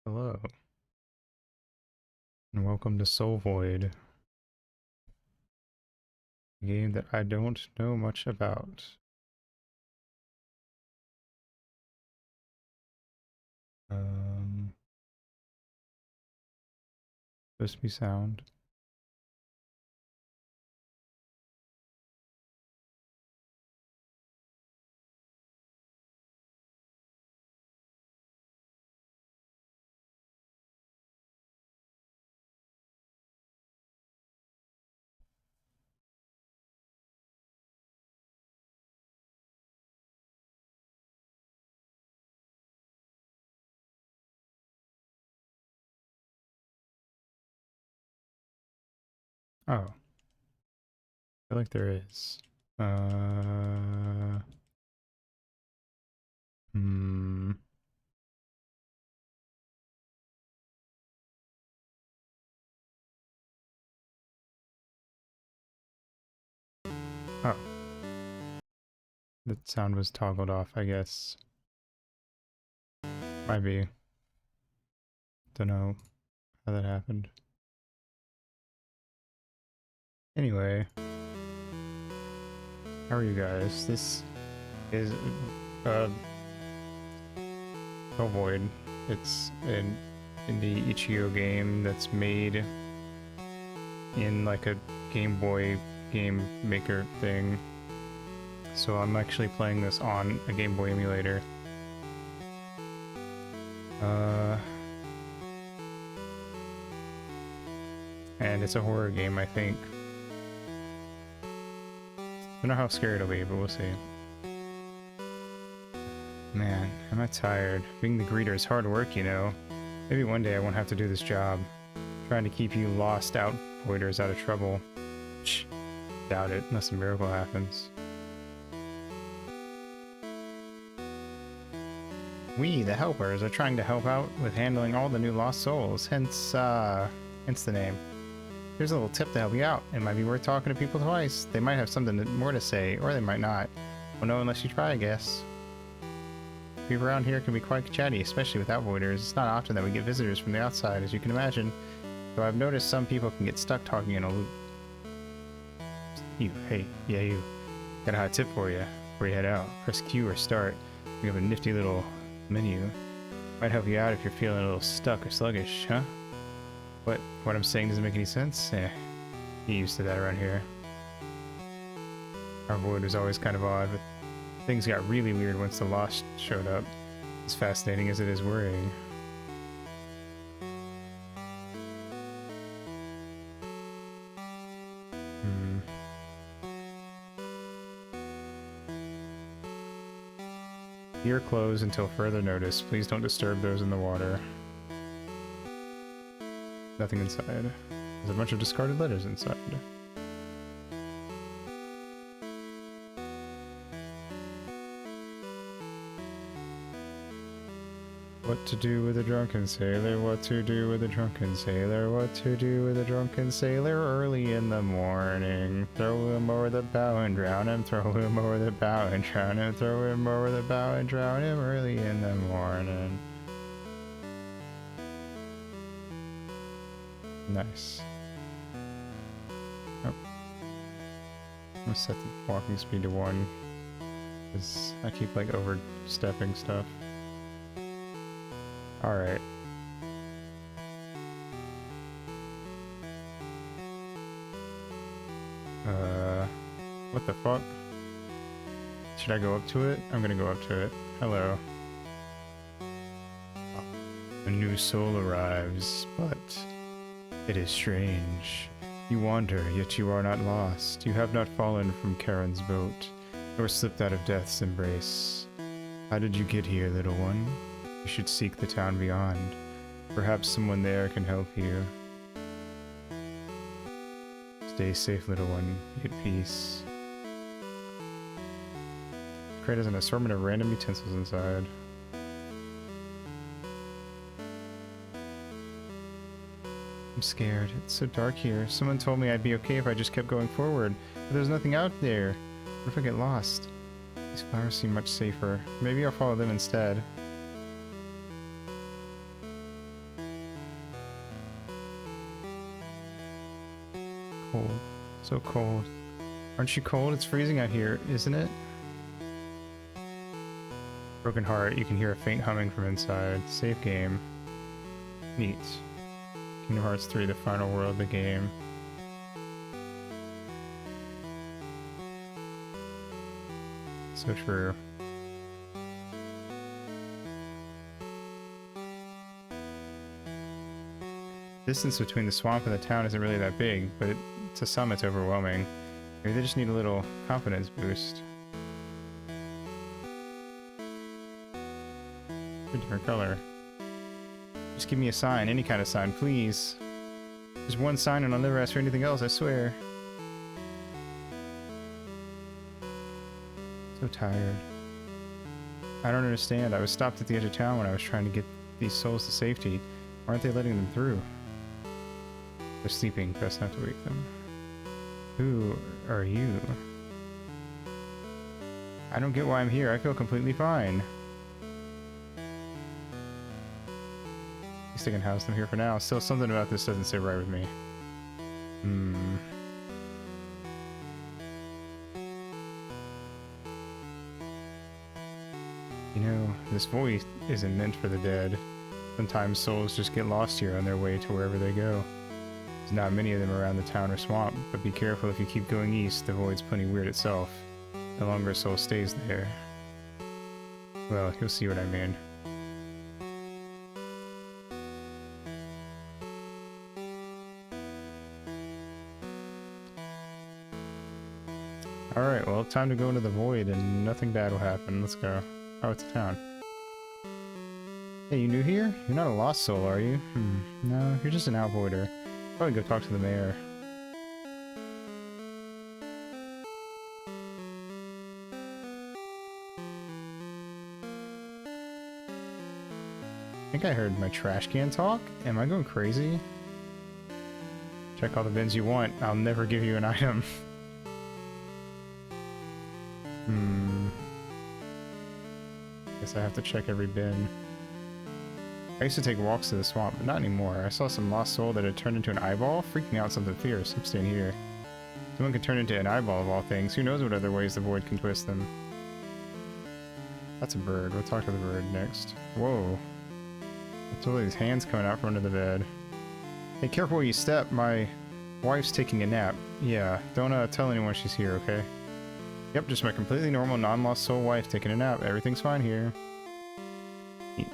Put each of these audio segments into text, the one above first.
Hello, and welcome to Soul Void, a game that I don't know much about. Um, Supposed to be sound. Oh, I feel like there is. Uh, hmm. Oh, the sound was toggled off, I guess. Might be. Don't know how that happened. Anyway, how are you guys? This is uh, Soul Void. It's an indie Ichio game that's made in like a Game Boy game maker thing. So I'm actually playing this on a Game Boy emulator. Uh, and it's a horror game, I think. Don't know how scary it'll be, but we'll see. Man, am I tired. Being the greeter is hard work, you know. Maybe one day I won't have to do this job. Trying to keep you lost out voiders out of trouble. Shh. Doubt it, unless a miracle happens. We, the helpers, are trying to help out with handling all the new lost souls, hence the name. Here's a little tip to help you out. It might be worth talking to people twice. They might have something more to say, or they might not. Well, no, unless you try, I guess. People around here can be quite chatty, especially without voiders. It's not often that we get visitors from the outside, as you can imagine. Though I've noticed some people can get stuck talking in a loop. You, hey, yeah you. Got a hot tip for you. Before you head out, press Q or start. We have a nifty little menu. Might help you out if you're feeling a little stuck or sluggish, huh? What I'm saying doesn't make any sense? Eh, get used to that around here. Our void was always kind of odd, but things got really weird once the Lost showed up. As fascinating as it is worrying. Hmm. Here closed until further notice. Please don't disturb those in the water. Nothing inside. There's a bunch of discarded letters inside. What to do with a drunken sailor, what to do with a drunken sailor, what to do with a drunken sailor early in the morning. Throw him over the bow and drown him, throw him over the bow and drown him, throw him over the bow and drown him early in the morning. Nice. Oh. I'm gonna set the walking speed to 1, because I keep like overstepping stuff. Alright. What the fuck? Should I go up to it? I'm gonna go up to it. Hello. A new soul arrives, but it is strange. You wander, yet you are not lost. You have not fallen from Charon's boat, nor slipped out of death's embrace. How did you get here, little one? You should seek the town beyond. Perhaps someone there can help you. Stay safe, little one. Be at peace. Crate has an assortment of random utensils inside. I'm scared. It's so dark here. Someone told me I'd be okay if I just kept going forward, but there's nothing out there. What if I get lost? These flowers seem much safer. Maybe I'll follow them instead. Cold. So cold. Aren't you cold? It's freezing out here, isn't it? Broken heart. You can hear a faint humming from inside. Save game. Neat. Kingdom Hearts 3, the final world of the game. So true. Distance between the swamp and the town isn't really that big, but to some it's overwhelming. Maybe they just need a little confidence boost. A different color. Just give me a sign, any kind of sign, please. Just one sign and I'll never ask for anything else, I swear. So tired. I don't understand. I was stopped at the edge of town when I was trying to get these souls to safety. Why aren't they letting them through? They're sleeping. Best not to wake them. Who are you? I don't get why I'm here. I feel completely fine. At least I can house them here for now. Still, something about this doesn't sit right with me. You know, this void isn't meant for the dead. Sometimes souls just get lost here on their way to wherever they go. There's not many of them around the town or swamp, but be careful if you keep going east, the void's plenty weird itself. The longer a soul stays there. Well, you'll see what I mean. Alright, well, time to go into the void and nothing bad will happen. Let's go. Oh, it's a town. Hey, you new here? You're not a lost soul, are you? No, you're just an outvoider. Probably go talk to the mayor. I think I heard my trash can talk? Am I going crazy? Check all the bins you want. I'll never give you an item. Guess I have to check every bin. I used to take walks to the swamp, but not anymore. I saw some lost soul that had turned into an eyeball, freaking out something fierce. I'm staying here. Someone can turn into an eyeball of all things. Who knows what other ways the void can twist them. That's a bird. We'll talk to the bird next. Whoa. What's all these hands coming out from under the bed? Hey, careful where you step. My wife's taking a nap. Yeah, don't tell anyone she's here, okay? Yep, just my completely normal, non-lost soul wife taking a nap. Everything's fine here. Neat.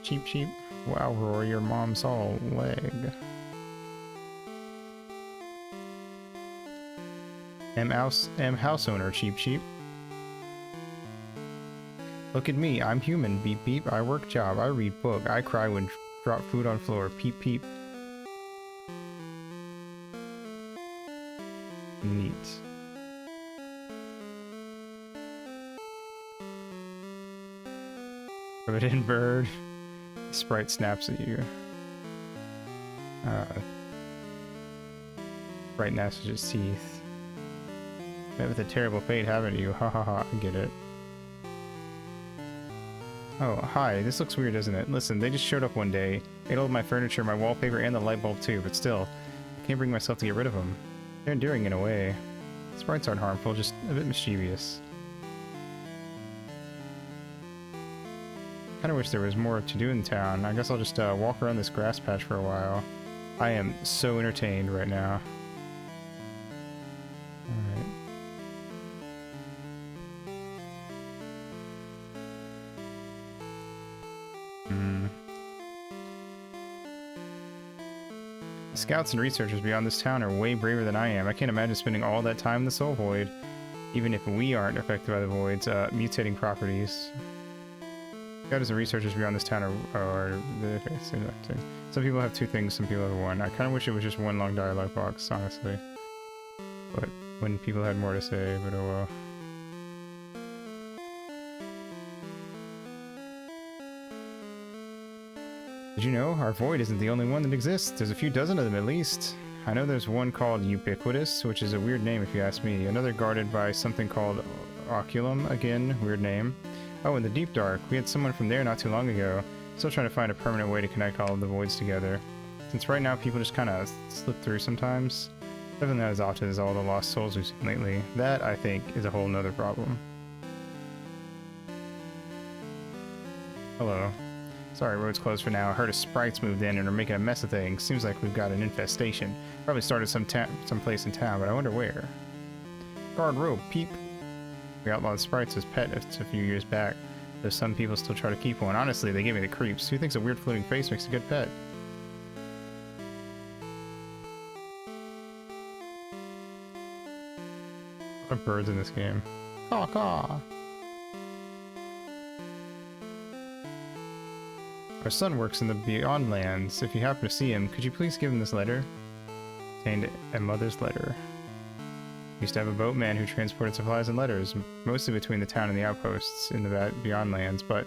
Cheep, cheep. Wow, Rory, your mom's all leg. M house owner, cheep, cheep. Look at me, I'm human, beep, beep. I work job, I read book, I cry when drop food on floor, peep, peep. Neat. Rub it in, bird. The sprite snaps at you. Sprite gnashes its teeth. Met with a terrible fate, haven't you? Ha ha ha, I get it. Oh, hi. This looks weird, doesn't it? Listen, they just showed up one day. Ate all of my furniture, my wallpaper, and the light bulb too, but still, I can't bring myself to get rid of them. They're endearing in a way. Sprites aren't harmful, just a bit mischievous. Kinda wish there was more to do in town. I guess I'll just walk around this grass patch for a while. I am so entertained right now. Alright. The scouts and researchers beyond this town are way braver than I am. I can't imagine spending all that time in the Soul Void, even if we aren't affected by the Void's mutating properties. Scouts and researchers beyond this town are some people have two things, some people have one. I kind of wish it was just one long dialogue box, honestly. But when people had more to say, but oh well. Did you know? Our void isn't the only one that exists. There's a few dozen of them at least. I know there's one called Ubiquitous, which is a weird name if you ask me. Another guarded by something called Oculum, again, weird name. Oh, and the Deep Dark. We had someone from there not too long ago. Still trying to find a permanent way to connect all of the voids together. since right now people just kind of slip through sometimes. Definitely not as often as all the lost souls we've seen lately. That, I think, is a whole nother problem. Hello. Sorry, road's closed for now. I heard a sprites moved in and are making a mess of things. Seems like we've got an infestation. Probably started someplace in town, but I wonder where. Guard rope, peep. We outlawed sprites as pets a few years back, though some people still try to keep one. Honestly, they give me the creeps. Who thinks a weird floating face makes a good pet? A lot of birds in this game. Caw caw. Our son works in the Beyond Lands. If you happen to see him, could you please give him this letter? Contained a mother's letter. We used to have a boatman who transported supplies and letters, mostly between the town and the outposts in the Beyond Lands, but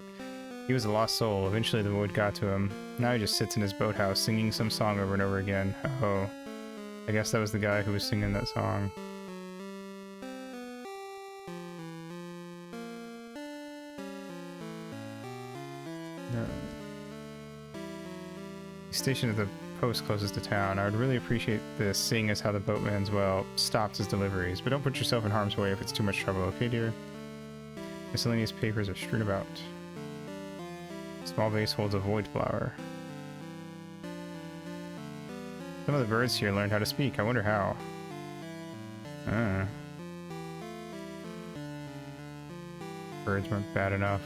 he was a lost soul. Eventually the void got to him. Now he just sits in his boathouse singing some song over and over again. Oh, I guess that was the guy who was singing that song. Station at the post closest to town. I would really appreciate this, seeing as how the boatman's, well, stopped his deliveries, but don't put yourself in harm's way if it's too much trouble, okay, dear? Miscellaneous papers are strewn about. Small vase holds a void flower. Some of the birds here learned how to speak. I wonder how. Birds weren't bad enough.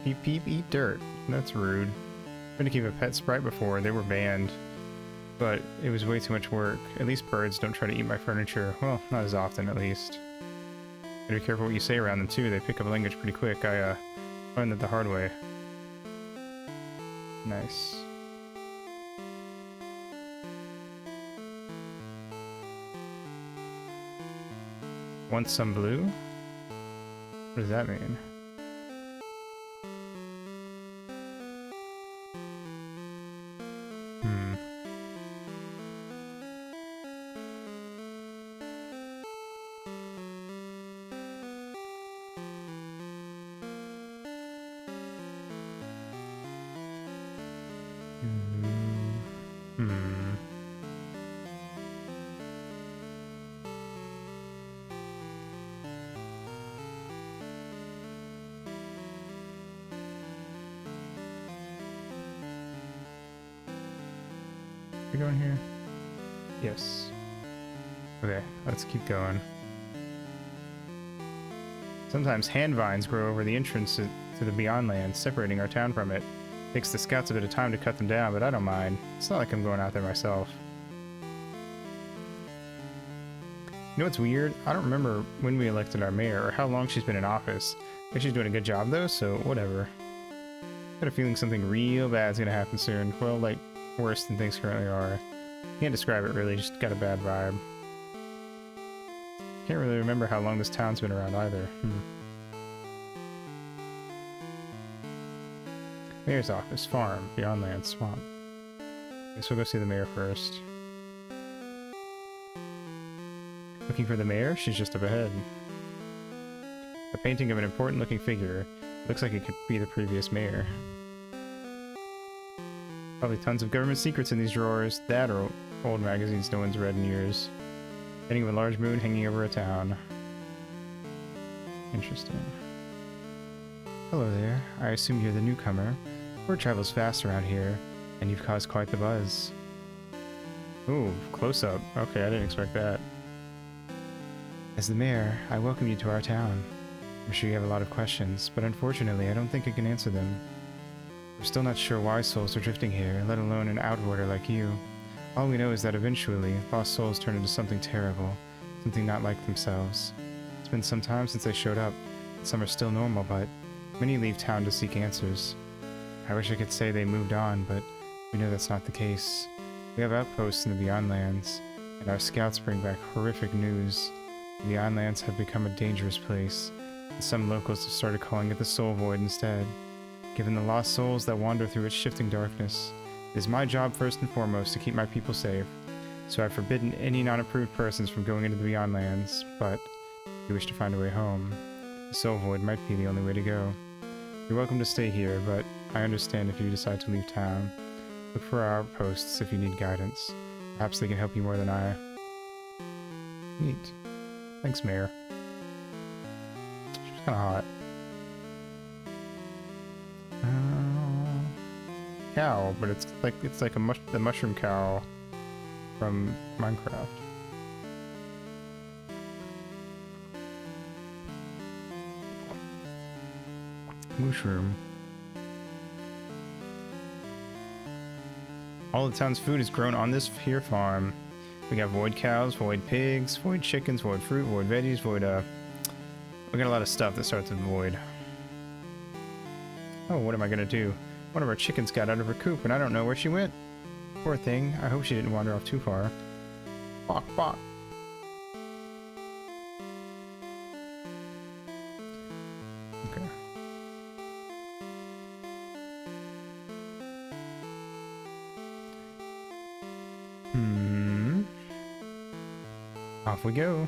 Peep peep, eat dirt. That's rude. I've been to keep a pet sprite before. They were banned, but it was way too much work. At least birds don't try to eat my furniture. Well, not as often, at least. Gotta be careful what you say around them, too. They pick up language pretty quick. I, learned that the hard way. Nice. Want some blue? What does that mean? We going here? Yes. Okay, let's keep going. Sometimes hand vines grow over the entrance to the Beyond Lands, separating our town from it. Takes the scouts a bit of time to cut them down, but I don't mind. It's not like I'm going out there myself. You know what's weird? I don't remember when we elected our mayor or how long she's been in office. I think she's doing a good job though, so whatever. Got a feeling something real bad's gonna happen soon. Well, like, worse than things currently are. Can't describe it really, just got a bad vibe. Can't really remember how long this town's been around either. Mayor's office, farm, Beyond Land, swamp. Guess we'll go see the mayor first. Looking for the mayor? She's just up ahead. A painting of an important looking figure. Looks like it could be the previous mayor. Probably tons of government secrets in these drawers. That or old magazines no one's read in years. Ending of a large moon hanging over a town. Interesting. Hello there. I assume you're the newcomer. Word travels fast around here, and you've caused quite the buzz. Ooh, close up. Okay, I didn't expect that. As the mayor, I welcome you to our town. I'm sure you have a lot of questions, but unfortunately I don't think I can answer them. We're still not sure why souls are drifting here, let alone an outworlder like you. All we know is that eventually, lost souls turn into something terrible, something not like themselves. It's been some time since they showed up. Some are still normal, but many leave town to seek answers. I wish I could say they moved on, but we know that's not the case. We have outposts in the Beyond Lands, and our scouts bring back horrific news. The Beyond Lands have become a dangerous place, and some locals have started calling it the Soul Void instead. Given the lost souls that wander through its shifting darkness, it is my job first and foremost to keep my people safe, so I've forbidden any non-approved persons from going into the Beyond Lands, but if you wish to find a way home, the Soul Void might be the only way to go. You're welcome to stay here, but I understand if you decide to leave town. Look for our outposts if you need guidance. Perhaps they can help you more than I. Neat. Thanks, Mayor. She's kinda hot. Cow, but it's like the mushroom cow from Minecraft. Mushroom. All the town's food is grown on this here farm. We got void cows, void pigs, void chickens, void fruit, void veggies, void we got a lot of stuff that starts with void. Oh, what am I gonna do? One of our chickens got out of her coop and I don't know where she went. Poor thing. I hope she didn't wander off too far. Bok bok. Okay. Off we go.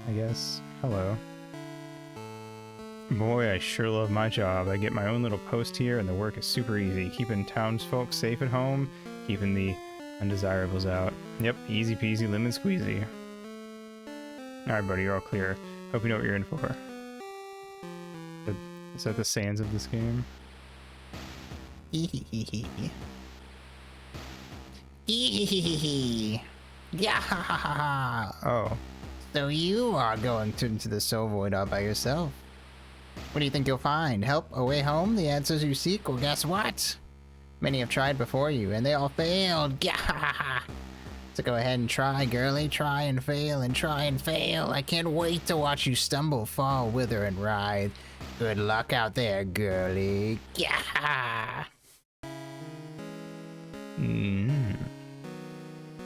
I guess. Hello. Boy, I sure love my job. I get my own little post here and the work is super easy. Keeping townsfolk safe at home, keeping the undesirables out. Yep, easy peasy lemon squeezy. Alright buddy, you're all clear. Hope you know what you're in for. Is that the sands of this game? Yeah. Oh. So you are going into the soul void all by yourself. What do you think you'll find? Help? A way home? The answers you seek? Well, guess what? Many have tried before you, and they all failed. So go ahead and try, girly. Try and fail and try and fail. I can't wait to watch you stumble, fall, wither, and writhe. Good luck out there, girly.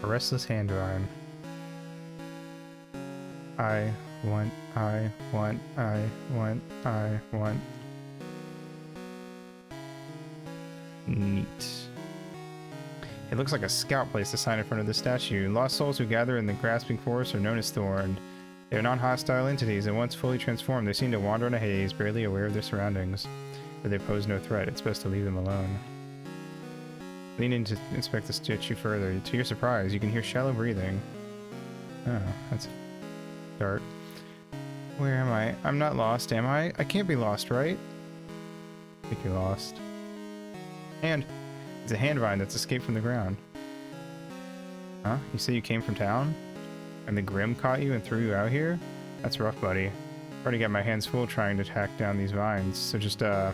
A restless hand rhyme. I want. Neat. It looks like a scout placed a sign in front of the statue. Lost souls who gather in the grasping forest are known as thorned. They are not hostile entities, and once fully transformed, they seem to wander in a haze, barely aware of their surroundings. But they pose no threat. It's best to leave them alone. Lean in to inspect the statue further. To your surprise, you can hear shallow breathing. Oh, that's dark. Where am I? I'm not lost, am I? I can't be lost, right? I think you're lost. And it's a hand vine that's escaped from the ground. Huh? You say you came from town? And the Grim caught you and threw you out here? That's rough, buddy. I've already got my hands full trying to track down these vines, so just, stay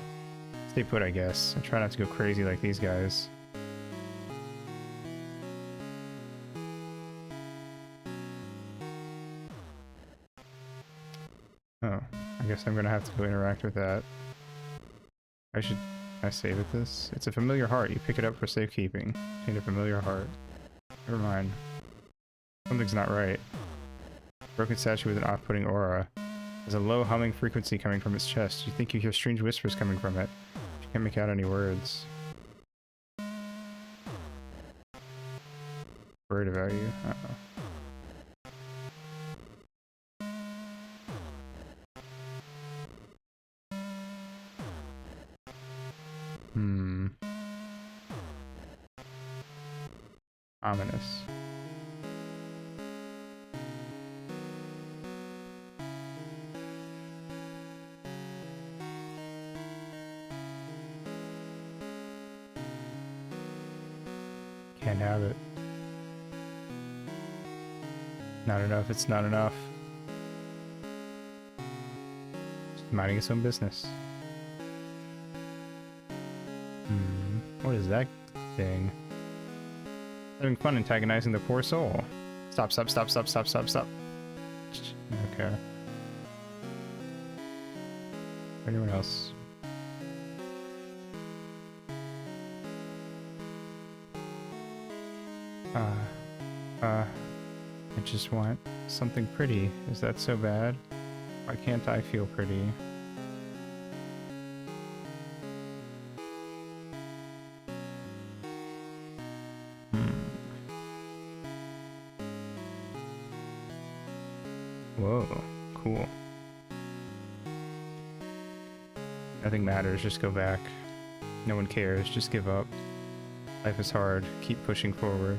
put, I guess. And try not to go crazy like these guys. Oh, I guess I'm gonna have to go interact with that. Can I save it this? It's a familiar heart. You pick it up for safekeeping. Contain a familiar heart. Never mind. Something's not right. Broken statue with an off-putting aura. There's a low humming frequency coming from its chest. You think you hear strange whispers coming from it. You can't make out any words. Worried about you. Uh-oh. Ominous. Can't have it. Not enough, it's not enough. Just minding its own business. What is that thing? Having fun antagonizing the poor soul. Stop, stop, stop, stop, stop, stop, stop. Okay. Anyone else? I just want something pretty. Is that so bad? Why can't I feel pretty? Whoa, cool. Nothing matters, just go back. No one cares, just give up. Life is hard, keep pushing forward.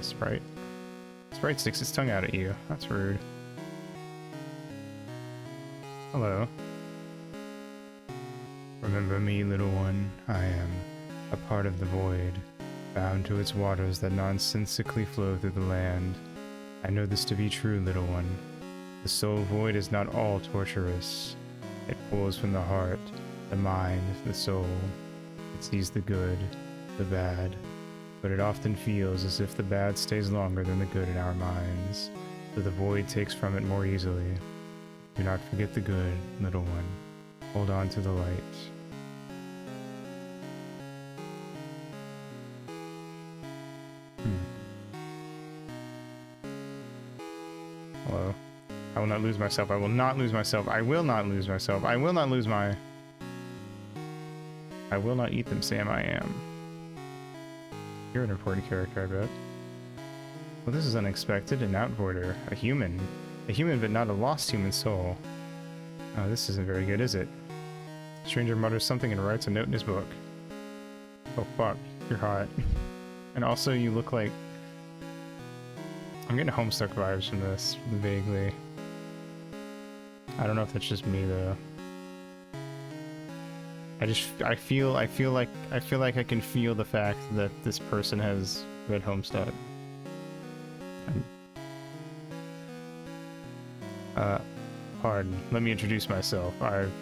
Sprite. Sprite sticks its tongue out at you. That's rude. Hello. Remember me, little one. I am a part of the void, bound to its waters that nonsensically flow through the land. I know this to be true, little one. The soul void is not all torturous. It pulls from the heart, the mind, the soul. It sees the good, the bad, but it often feels as if the bad stays longer than the good in our minds, so the void takes from it more easily. Do not forget the good, little one. Hold on to the light. Hello. I will not lose myself. I will not lose myself. I will not lose myself. I will not lose my... I will not eat them, Sam. I am. You're an important character, I bet. Well, this is unexpected. An outboarder. A human. A human, but not a lost human soul. Oh, this isn't very good, is it? Stranger mutters something and writes a note in his book. Oh, fuck. You're hot. And also, you look like... I'm getting Homestuck vibes from this, vaguely. I don't know if that's just me, though. I feel like I can feel the fact that this person has read Homestuck. Pardon. Let me introduce myself. I've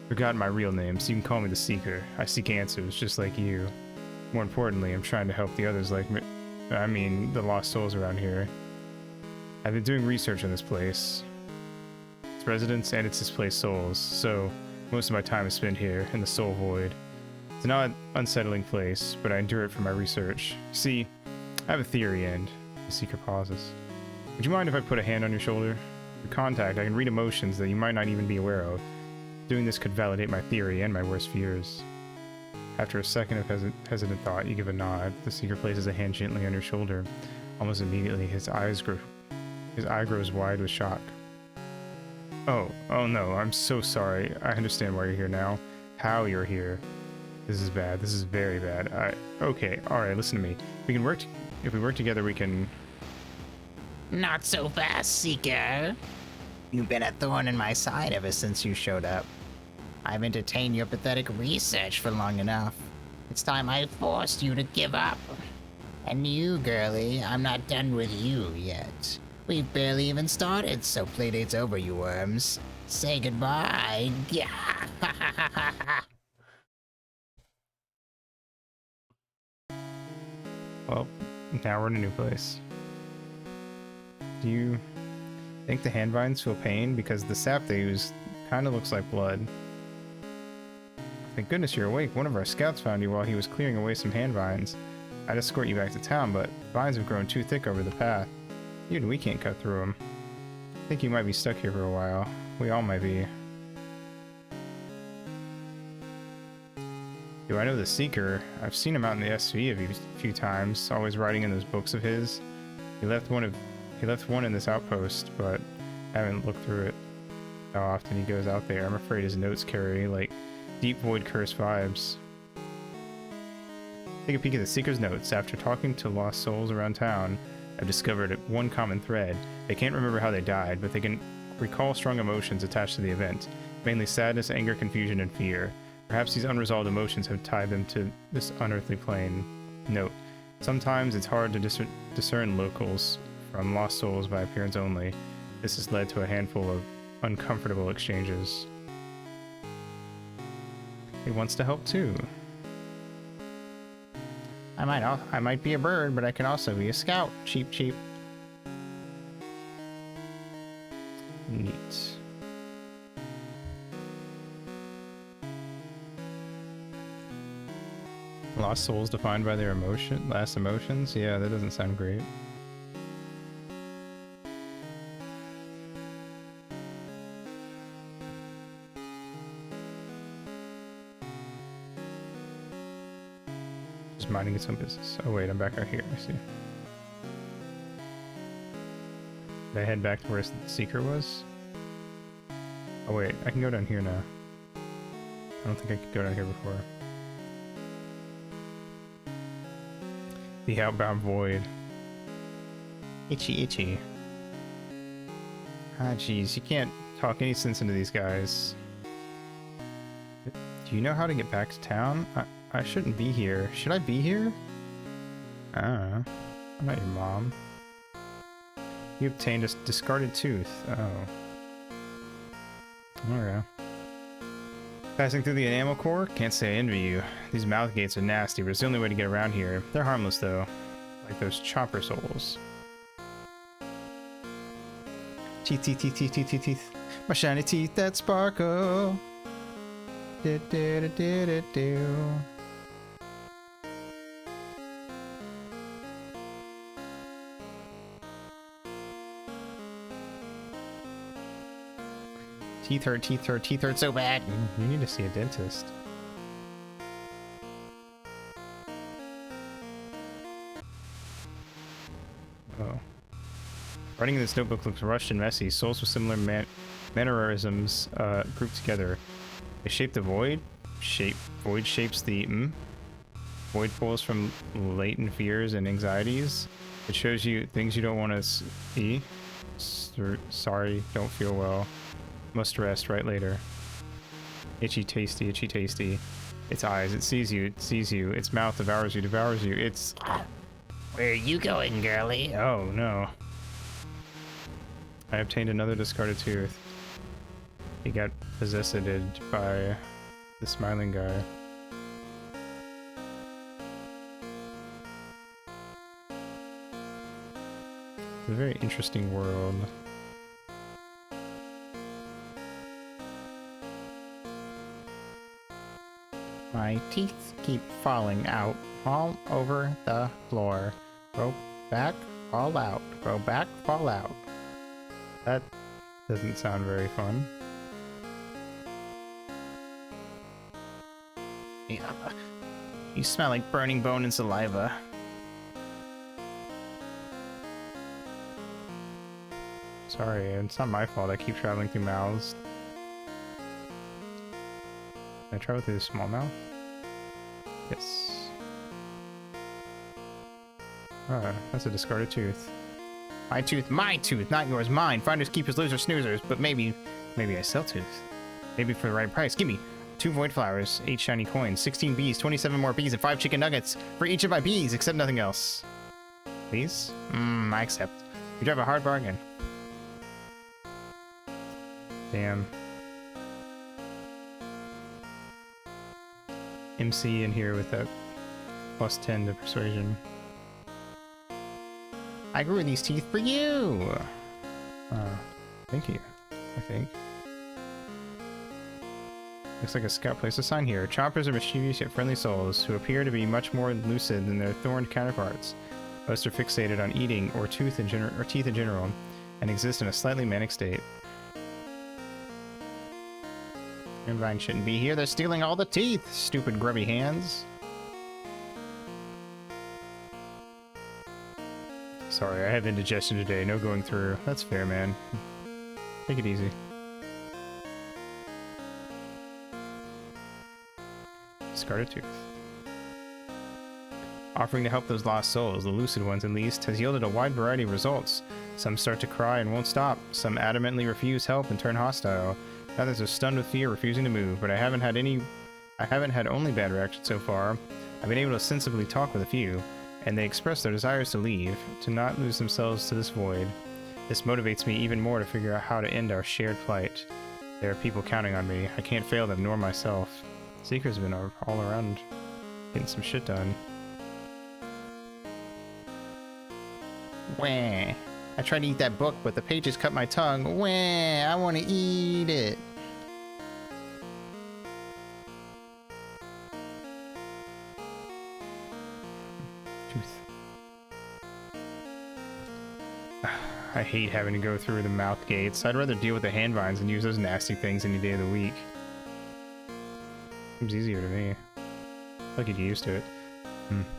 forgotten my real name, so you can call me the Seeker. I seek answers, just like you. More importantly, I'm trying to help the others like me. I mean, the lost souls around here. I've been doing research on this place. Its residents and its displaced souls, so most of my time is spent here, in the Soul Void. It's an odd, unsettling place, but I endure it for my research. See, I have a theory, and the Seeker pauses. Would you mind if I put a hand on your shoulder? Through contact, I can read emotions that you might not even be aware of. Doing this could validate my theory and my worst fears. After a second of hesitant thought, you give a nod. The Seeker places a hand gently on your shoulder. Almost immediately, his eye grows wide with shock. Oh no, I'm so sorry. I understand why you're here now. How you're here. This is bad. This is very bad. Okay, alright, listen to me. If we work together, we can... Not so fast, Seeker. You've been a thorn in my side ever since you showed up. I've entertained your pathetic research for long enough. It's time I forced you to give up. And you, girlie, I'm not done with you yet. We've barely even started, so playdate's over, you worms. Say goodbye. Well, now we're in a new place. Do you think the hand vines feel pain? Because the sap they use kind of looks like blood. Thank goodness you're awake. One of our scouts found you while he was clearing away some hand vines. I'd escort you back to town, but vines have grown too thick over the path. Even we can't cut through them. I think you might be stuck here for a while. We all might be. Do I know the Seeker? I've seen him out in the SV a few times, always writing in those books of his. He left one in this outpost, but I haven't looked through it. How often he goes out there. I'm afraid his notes carry, like, deep void curse vibes. Take a peek at the Seeker's notes. After talking to lost souls around town, I've discovered one common thread. They can't remember how they died, but they can recall strong emotions attached to the event, mainly sadness, anger, confusion, and fear. Perhaps these unresolved emotions have tied them to this unearthly plane. Note: sometimes it's hard to discern locals from lost souls by appearance only. This has led to a handful of uncomfortable exchanges. He wants to help too. I might be a bird, but I can also be a scout. Cheap, cheap. Neat. Lost souls defined by their last emotions? Yeah, that doesn't sound great. Just minding its own business. Oh wait, I'm back out here. I see. Did I head back to where the Seeker was? Oh wait, I can go down here now. I don't think I could go down here before. The outbound void. Itchy, itchy. Ah, jeez, you can't talk any sense into these guys. Do you know how to get back to town? I shouldn't be here. Should I be here? I don't know. I'm not your mom. You obtained a discarded tooth. Oh. Okay. Passing through the enamel core? Can't say I envy you. These mouth gates are nasty, but it's the only way to get around here. They're harmless though. Like those chopper souls. Teeth, teeth, teeth, teeth, teeth, teeth, teeth. My shiny teeth that sparkle. Do, do, do, do, do, do. Teeth hurt, teeth hurt, teeth hurt so bad. You need to see a dentist. Oh. Writing in this notebook looks rushed and messy. Souls with similar mannerisms grouped together. They shape the void. Void shapes the void pulls from latent fears and anxieties. It shows you things you don't want to see. Sorry, don't feel well. Must rest right later. Itchy tasty, itchy tasty. Its eyes, it sees you, it sees you. Its mouth devours you, devours you. It's... Where are you going, girlie? Oh no. I obtained another discarded tooth. He got possessed by the smiling guy. It's a very interesting world. My teeth keep falling out all over the floor. Go back, fall out. Go back, fall out. That doesn't sound very fun. Yeah. You smell like burning bone and saliva. Sorry, it's not my fault. I keep traveling through mouths. Can I travel through the small mouth? Yes. Ah, that's a discarded tooth. My tooth, not yours, mine. Finders, keepers, losers, snoozers. But maybe I sell tooth. Maybe for the right price. Give me 2 void flowers, 8 shiny coins, 16 bees, 27 more bees, and 5 chicken nuggets for each of my bees, except nothing else. Please? I accept. You drive a hard bargain. Damn. MC in here with that plus 10 to persuasion. I grew these teeth for you! Thank you, I think. Looks like a scout placed a sign here. Chompers are mischievous yet friendly souls who appear to be much more lucid than their thorned counterparts. Most are fixated on eating or teeth in general, and exist in a slightly manic state. Grapevine shouldn't be here. They're stealing all the teeth, stupid grubby hands. Sorry, I have indigestion today. No going through. That's fair, man. Take it easy. Discarded tooth. Offering to help those lost souls, the lucid ones at least, has yielded a wide variety of results. Some start to cry and won't stop. Some adamantly refuse help and turn hostile. Others are stunned with fear, refusing to move, but I haven't had only bad reactions so far. I've been able to sensibly talk with a few, and they express their desires to leave, to not lose themselves to this void. This motivates me even more to figure out how to end our shared plight. There are people counting on me. I can't fail them, nor myself. Seeker's been all around getting some shit done. Wah. I tried to eat that book, but the pages cut my tongue. Wah, I want to eat it. Tooth. I hate having to go through the mouth gates. I'd rather deal with the hand vines and use those nasty things any day of the week. Seems easier to me. I get used to it.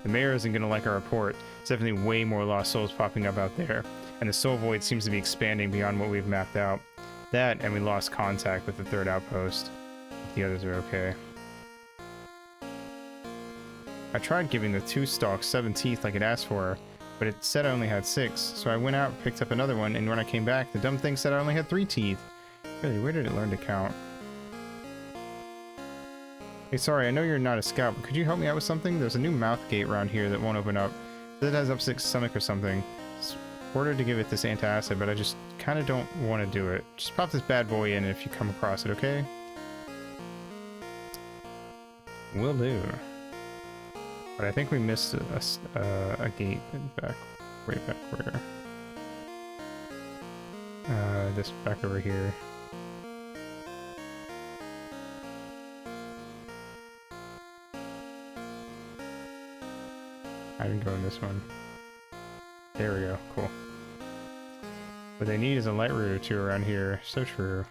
The mayor isn't gonna like our report. There's definitely way more lost souls popping up out there, and the soul void seems to be expanding beyond what we've mapped out. That, and we lost contact with the third outpost. The others are okay. I tried giving the 2 stalks 7 teeth like it asked for, but it said I only had 6, so I went out, picked up another one, and when I came back, the dumb thing said I only had 3 teeth. Really, where did it learn to count? Hey, sorry, I know you're not a scout, but could you help me out with something? There's a new mouth gate around here that won't open up. It has upset stomach or something. It's ordered to give it this antacid, but I just kind of don't want to do it. Just pop this bad boy in if you come across it, okay? Will do. But I think we missed a gate in back, way back where. This back over here. I didn't go in this one. There we go. Cool. What they need is a light route or 2 around here. So true.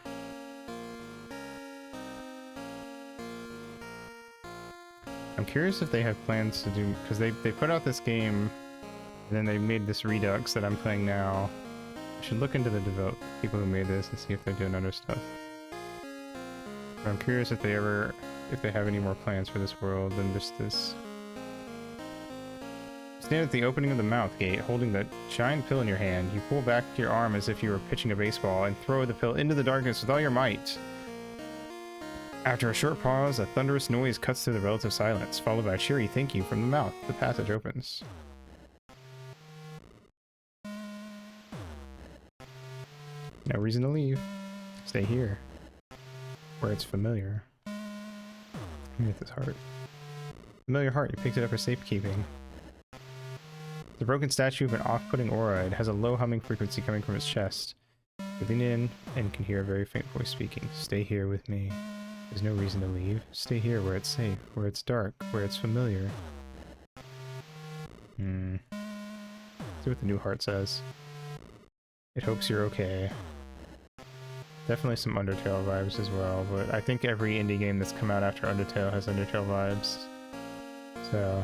I'm curious if they have plans to do, because they put out this game and then they made this Redux that I'm playing now. I should look into the people who made this and see if they're doing other stuff. But I'm curious if they have any more plans for this world than just this. Stand at the opening of the mouth gate, holding the giant pill in your hand. You pull back your arm as if you were pitching a baseball and throw the pill into the darkness with all your might. After a short pause, a thunderous noise cuts through the relative silence, followed by a cheery thank you from the mouth. The passage opens. No reason to leave. Stay here, where it's familiar. Let me get this heart. Familiar heart, you picked it up for safekeeping. The broken statue of an off-putting aura. It has a low humming frequency coming from its chest. You lean in and can hear a very faint voice speaking. Stay here with me. There's no reason to leave. Stay here where it's safe, where it's dark, where it's familiar. See what the new heart says. It hopes you're okay. Definitely some Undertale vibes as well, but I think every indie game that's come out after Undertale has Undertale vibes. So...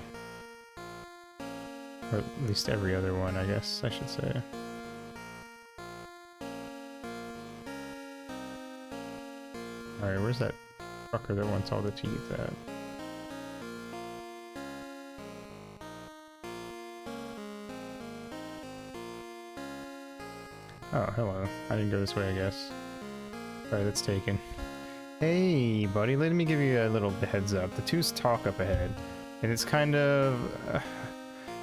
or at least every other one, I guess I should say. Alright, where's that fucker that wants all the teeth at? Oh, hello. I didn't go this way, I guess. Alright, that's taken. Hey, buddy, let me give you a little heads up. The twos talk up ahead, and it's kind of...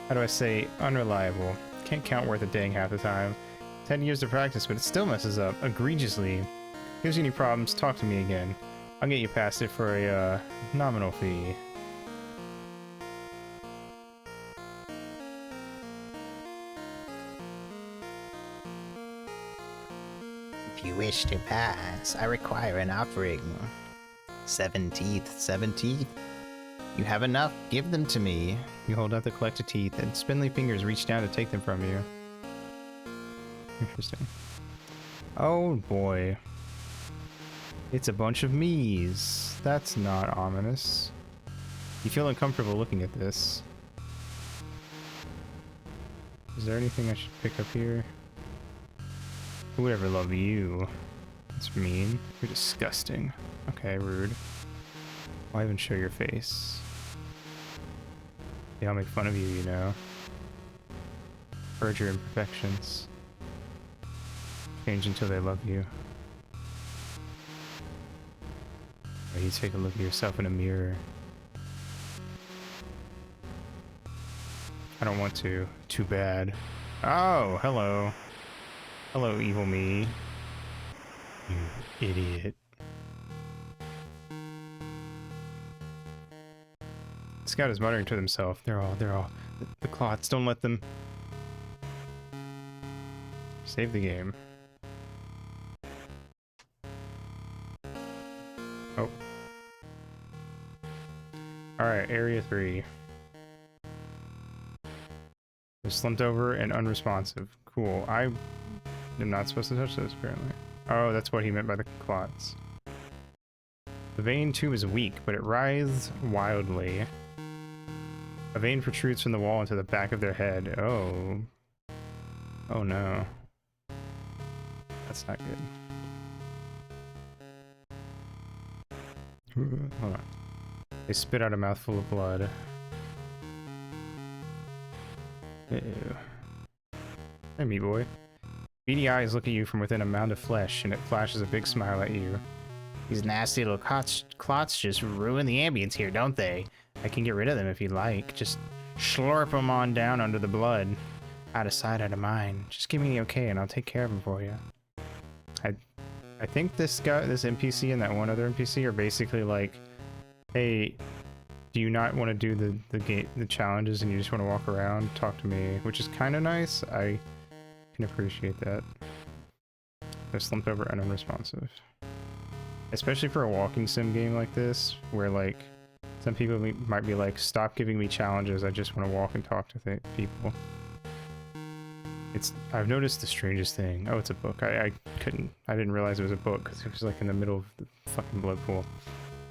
how do I say, unreliable. Can't count worth a dang half the time. 10 years of practice, but it still messes up egregiously. Gives you any problems, talk to me again. I'll get you past it for a nominal fee. If you wish to pass, I require an offering. 7 teeth, 7 teeth. You have enough, give them to me. You hold out the collected teeth, and spindly fingers reach down to take them from you. Interesting. Oh boy. It's a bunch of me's. That's not ominous. You feel uncomfortable looking at this. Is there anything I should pick up here? Who would ever love you? That's mean. You're disgusting. Okay, rude. Why even show your face? They all make fun of you, you know. Purge your imperfections. Change until they love you. Or you take a look at yourself in a mirror. I don't want to. Too bad. Oh, hello. Hello, evil me. You idiot. Scout is muttering to himself. They're all, the clots, don't let them. Save the game. Oh. Alright, area 3. They're slumped over and unresponsive. Cool. I am not supposed to touch those, apparently. Oh, that's what he meant by the clots. The vein tube is weak, but it writhes wildly. A vein protrudes from the wall into the back of their head. Oh. Oh no. That's not good. Hold on. They spit out a mouthful of blood. Ew. Hey, me boy. Beady eyes look at you from within a mound of flesh, and it flashes a big smile at you. These nasty little clots just ruin the ambience here, don't they? I can get rid of them if you like. Just slurp them on down under the blood. Out of sight, out of mind. Just give me the okay, and I'll take care of them for you. I think this guy, this NPC, and that one other NPC are basically like, hey, do you not want to do the challenges and you just want to walk around, talk to me, which is kind of nice. I can appreciate that. They're slumped over and unresponsive. Especially for a walking sim game like this, where like some people might be like, stop giving me challenges, I just want to walk and talk to people. I've noticed the strangest thing. Oh, it's a book. I didn't realize it was a book because it was like in the middle of the fucking blood pool.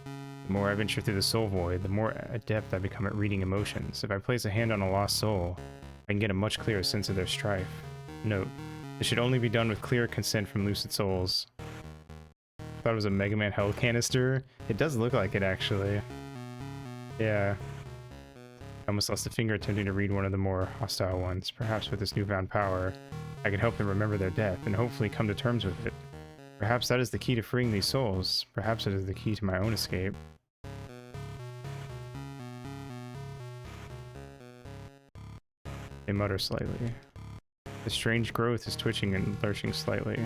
The more I venture through the soul void, the more adept I become at reading emotions. If I place a hand on a lost soul, I can get a much clearer sense of their strife. Note, this should only be done with clear consent from lucid souls. I thought it was a Mega Man health canister. It does look like it, actually. Yeah. I almost lost a finger attempting to read one of the more hostile ones. Perhaps with this newfound power, I could help them remember their death and hopefully come to terms with it. Perhaps that is the key to freeing these souls. Perhaps it is the key to my own escape. They mutter slightly. The strange growth is twitching and lurching slightly.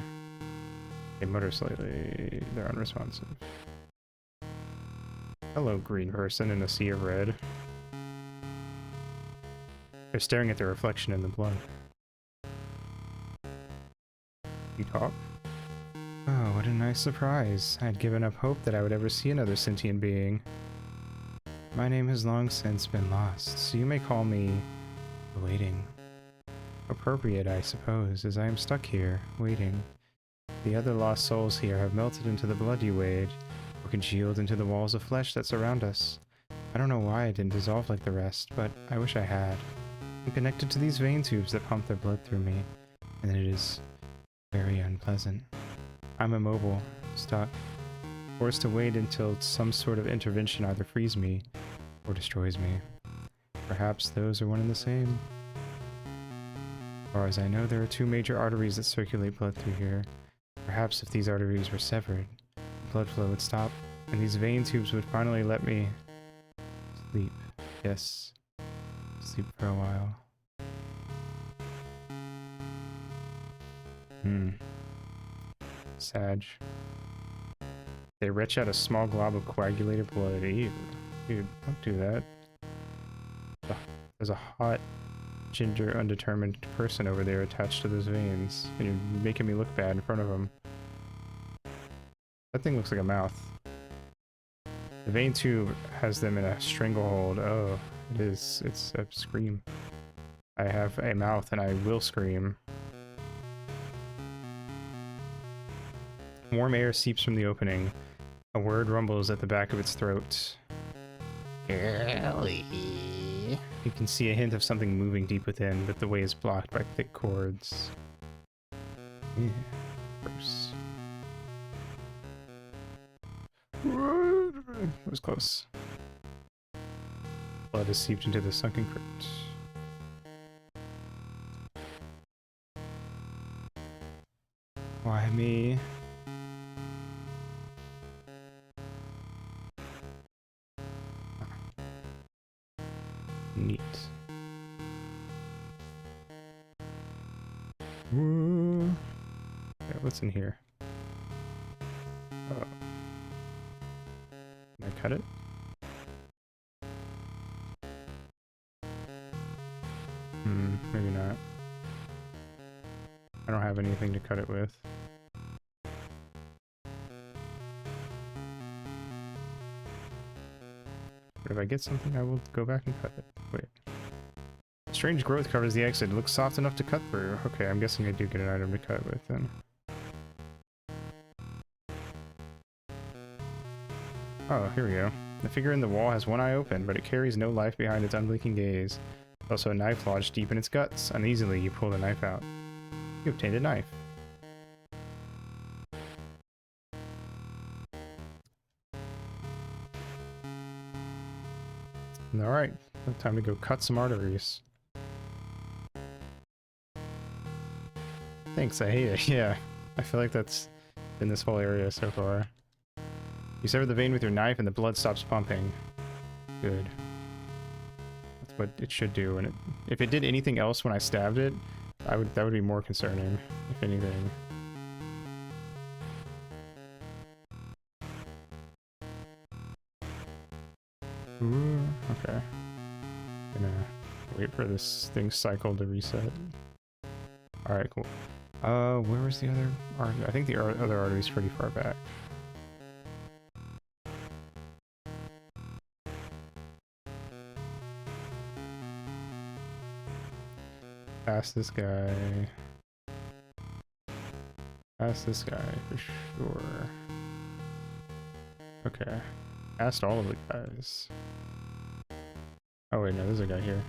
They mutter slightly. They're unresponsive. Hello, green person in a sea of red. They're staring at their reflection in the blood. You talk? Oh, what a nice surprise. I had given up hope that I would ever see another sentient being. My name has long since been lost, so you may call me waiting. Appropriate, I suppose, as I am stuck here, waiting. The other lost souls here have melted into the blood you weighed, or congealed into the walls of flesh that surround us. I don't know why I didn't dissolve like the rest, but I wish I had. I'm connected to these vein tubes that pump their blood through me, and it is very unpleasant. I'm immobile, stuck, forced to wait until some sort of intervention either frees me or destroys me. Perhaps those are one and the same. As far as I know, there are two major arteries that circulate blood through here. Perhaps if these arteries were severed, the blood flow would stop, and these vein tubes would finally let me sleep. Yes, sleep for a while. Sag. They retch out a small glob of coagulated blood. Ew. Dude, don't do that. There's a hot, ginger, undetermined person over there attached to those veins, and you're making me look bad in front of him. That thing looks like a mouth. The vein tube has them in a stranglehold. Oh, it is. It's a scream. I have a mouth and I will scream. Warm air seeps from the opening. A word rumbles at the back of its throat. Girly. You can see a hint of something moving deep within, but the way is blocked by thick cords. Yeah, gross. It was close. Blood has seeped into the sunken crypt. Why me? Neat. Whoa. Okay, what's in here? Oh. Can I cut it? Maybe not. I don't have anything to cut it with. But if I get something, I will go back and cut it. Wait. Strange growth covers the exit. It looks soft enough to cut through. Okay, I'm guessing I do get an item to cut with then. Oh, here we go. The figure in the wall has one eye open, but it carries no life behind its unblinking gaze. Also a knife lodged deep in its guts. Uneasily, you pull the knife out. You obtained a knife. Alright, time to go cut some arteries. Thanks, I hate it. Yeah, I feel like that's in this whole area so far. You sever the vein with your knife and the blood stops pumping. Good. That's what it should do. And if it did anything else when I stabbed it, that would be more concerning, if anything. Ooh, okay. Gonna wait for this thing's cycle to reset. Alright, cool. Where was the other artery? I think the other artery's pretty far back. Past this guy. Past this guy, for sure. Okay. Past all of the guys. Oh wait, no, there's a guy here.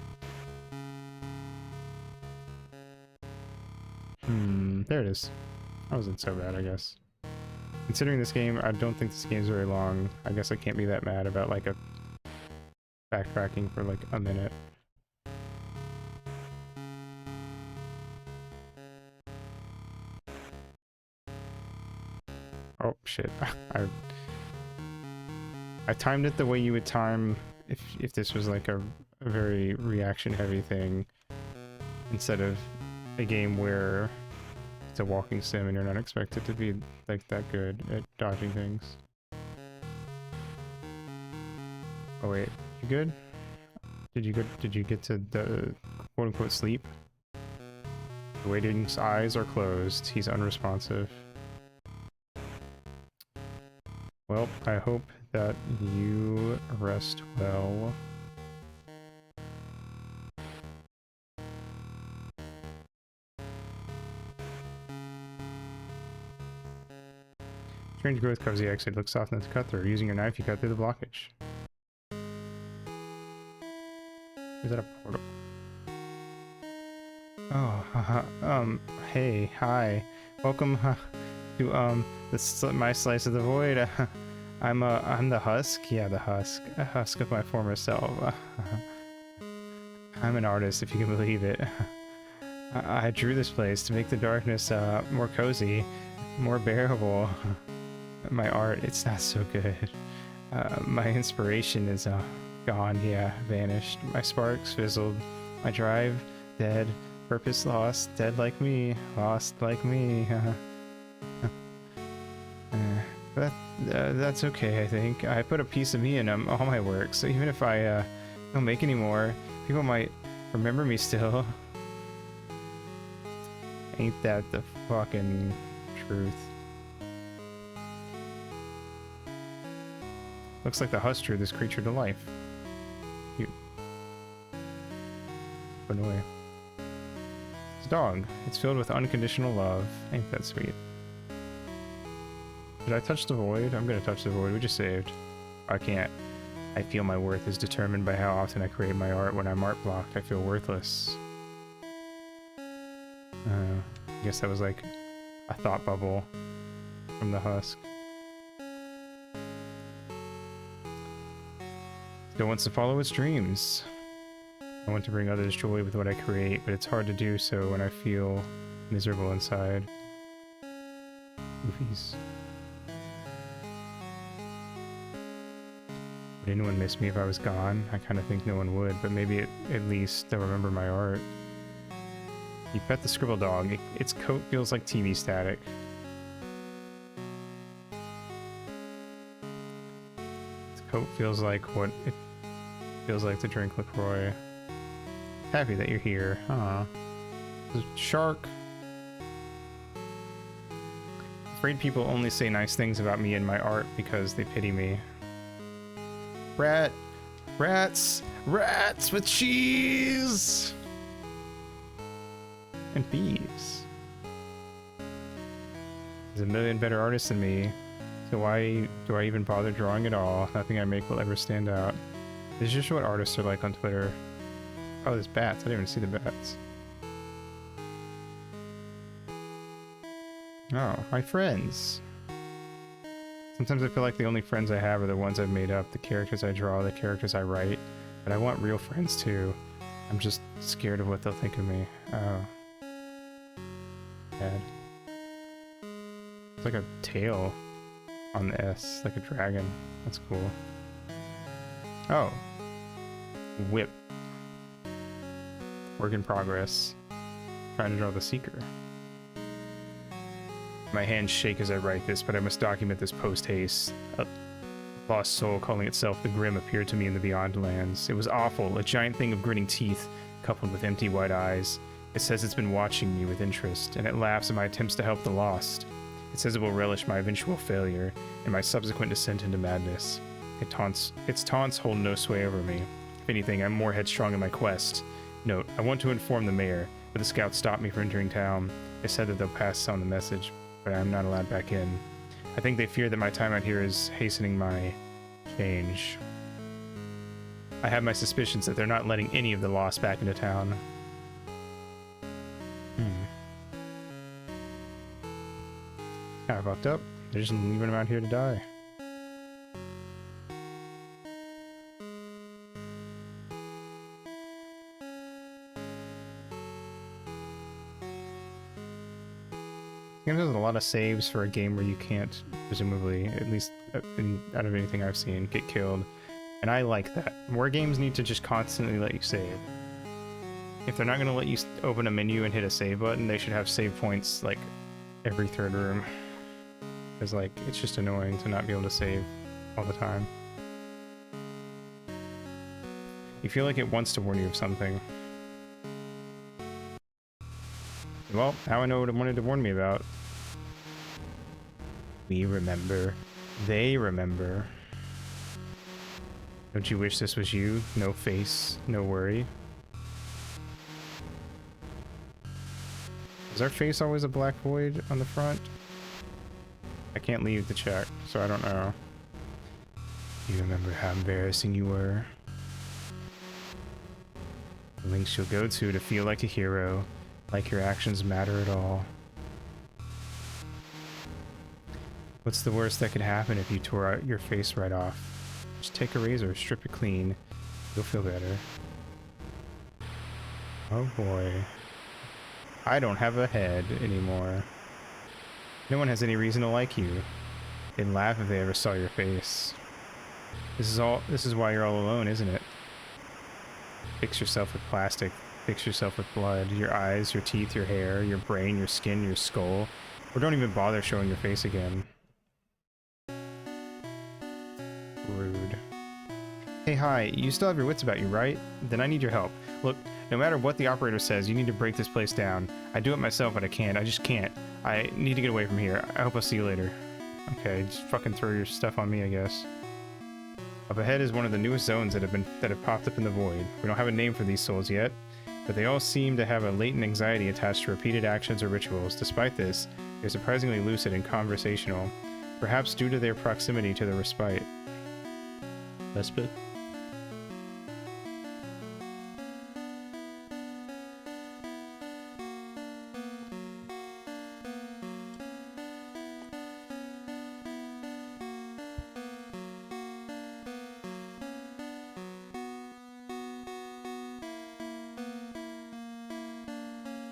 There it is. That wasn't so bad, I guess. Considering this game, I don't think this game's very long. I guess I can't be that mad about like a backtracking for like a minute. Oh shit. I timed it the way you would time if this was like a very reaction heavy thing instead of a game where it's a walking sim and you're not expected to be like that good at dodging things. Oh wait, you good? Did you get to the quote unquote sleep? The waiting's eyes are closed. He's unresponsive. Well, I hope that you rest well. Strange growth covers the exit. Looks soft enough to cut through. Using your knife, you cut through the blockage. Is that a portal? Oh, hey, hi. Welcome to my slice of the void. I'm the husk. Yeah, the husk. A husk of my former self. I'm an artist, if you can believe it. I drew this place to make the darkness more cozy, more bearable. My art, it's not so good. My inspiration is gone, yeah, vanished. My sparks fizzled. My drive, dead. Purpose lost, dead like me, lost like me. But that's okay, I think. I put a piece of me in all my work, so even if I don't make any more, people might remember me still. Ain't that the fucking truth? Looks like the husk drew this creature to life. Cute. Put it away. It's a dog. It's filled with unconditional love. Ain't that sweet? Did I touch the void? I'm gonna touch the void. We just saved. I can't. I feel my worth is determined by how often I create my art. When I'm art blocked, I feel worthless. I guess that was like a thought bubble from the husk. Still wants to follow its dreams. I want to bring others joy with what I create, but it's hard to do so when I feel miserable inside. Goofies. Would anyone miss me if I was gone? I kind of think no one would, but maybe at least they'll remember my art. You pet the scribble dog. Its coat feels like TV static. Its coat feels like what it feels like to drink LaCroix. Happy that you're here. Aw. Shark. Afraid people only say nice things about me and my art because they pity me. Rats with cheese and bees. There's a million better artists than me. So why do I even bother drawing at all? Nothing I make will ever stand out. This is just what artists are like on Twitter. Oh, there's bats. I didn't even see the bats. Oh, my friends. Sometimes I feel like the only friends I have are the ones I've made up, the characters I draw, the characters I write. But I want real friends too. I'm just scared of what they'll think of me. Oh. Bad. It's like a tail on the S, like a dragon. That's cool. Oh. Whip. Work in progress. Trying to draw the Seeker. My hands shake as I write this, but I must document this post-haste. A lost soul calling itself the Grim appeared to me in the Beyond Lands. It was awful, a giant thing of grinning teeth, coupled with empty white eyes. It says it's been watching me with interest, and it laughs at my attempts to help the lost. It says it will relish my eventual failure, and my subsequent descent into madness. Its taunts hold no sway over me. If anything, I'm more headstrong in my quest. Note, I want to inform the mayor, but the scouts stopped me from entering town. They said that they'll pass on the message, but I'm not allowed back in. I think they fear that my time out here is hastening my change. I have my suspicions that they're not letting any of the lost back into town. Kinda fucked up. They're just leaving him out here to die. This game does a lot of saves for a game where you can't, presumably, at least out of anything I've seen, get killed. And I like that. More games need to just constantly let you save. If they're not going to let you open a menu and hit a save button, they should have save points like every third room. Because like, it's just annoying to not be able to save all the time. You feel like it wants to warn you of something. Well, now I know what it wanted to warn me about. We remember. They remember. Don't you wish this was you? No face, no worry. Is our face always a black void on the front? I can't leave the check, so I don't know. You remember how embarrassing you were? The lengths you'll go to feel like a hero, like your actions matter at all. What's the worst that could happen if you tore out your face right off? Just take a razor, strip it clean. You'll feel better. Oh boy. I don't have a head anymore. No one has any reason to like you. They'd laugh if they ever saw your face. This is why you're all alone, isn't it? Fix yourself with plastic. Fix yourself with blood. Your eyes, your teeth, your hair, your brain, your skin, your skull. Or don't even bother showing your face again. Rude. Hey, hi, you still have your wits about you, right? Then I need your help. Look, no matter what the operator says, you need to break this place down. I do it myself, but I can't. I just can't. I need to get away from here. I hope I'll see you later. Okay, just fucking throw your stuff on me, I guess. Up ahead is one of the newest zones that have popped up in the void. We don't have a name for these souls yet, but they all seem to have a latent anxiety attached to repeated actions or rituals. Despite this, they're surprisingly lucid and conversational, perhaps due to their proximity to the respite. Respite?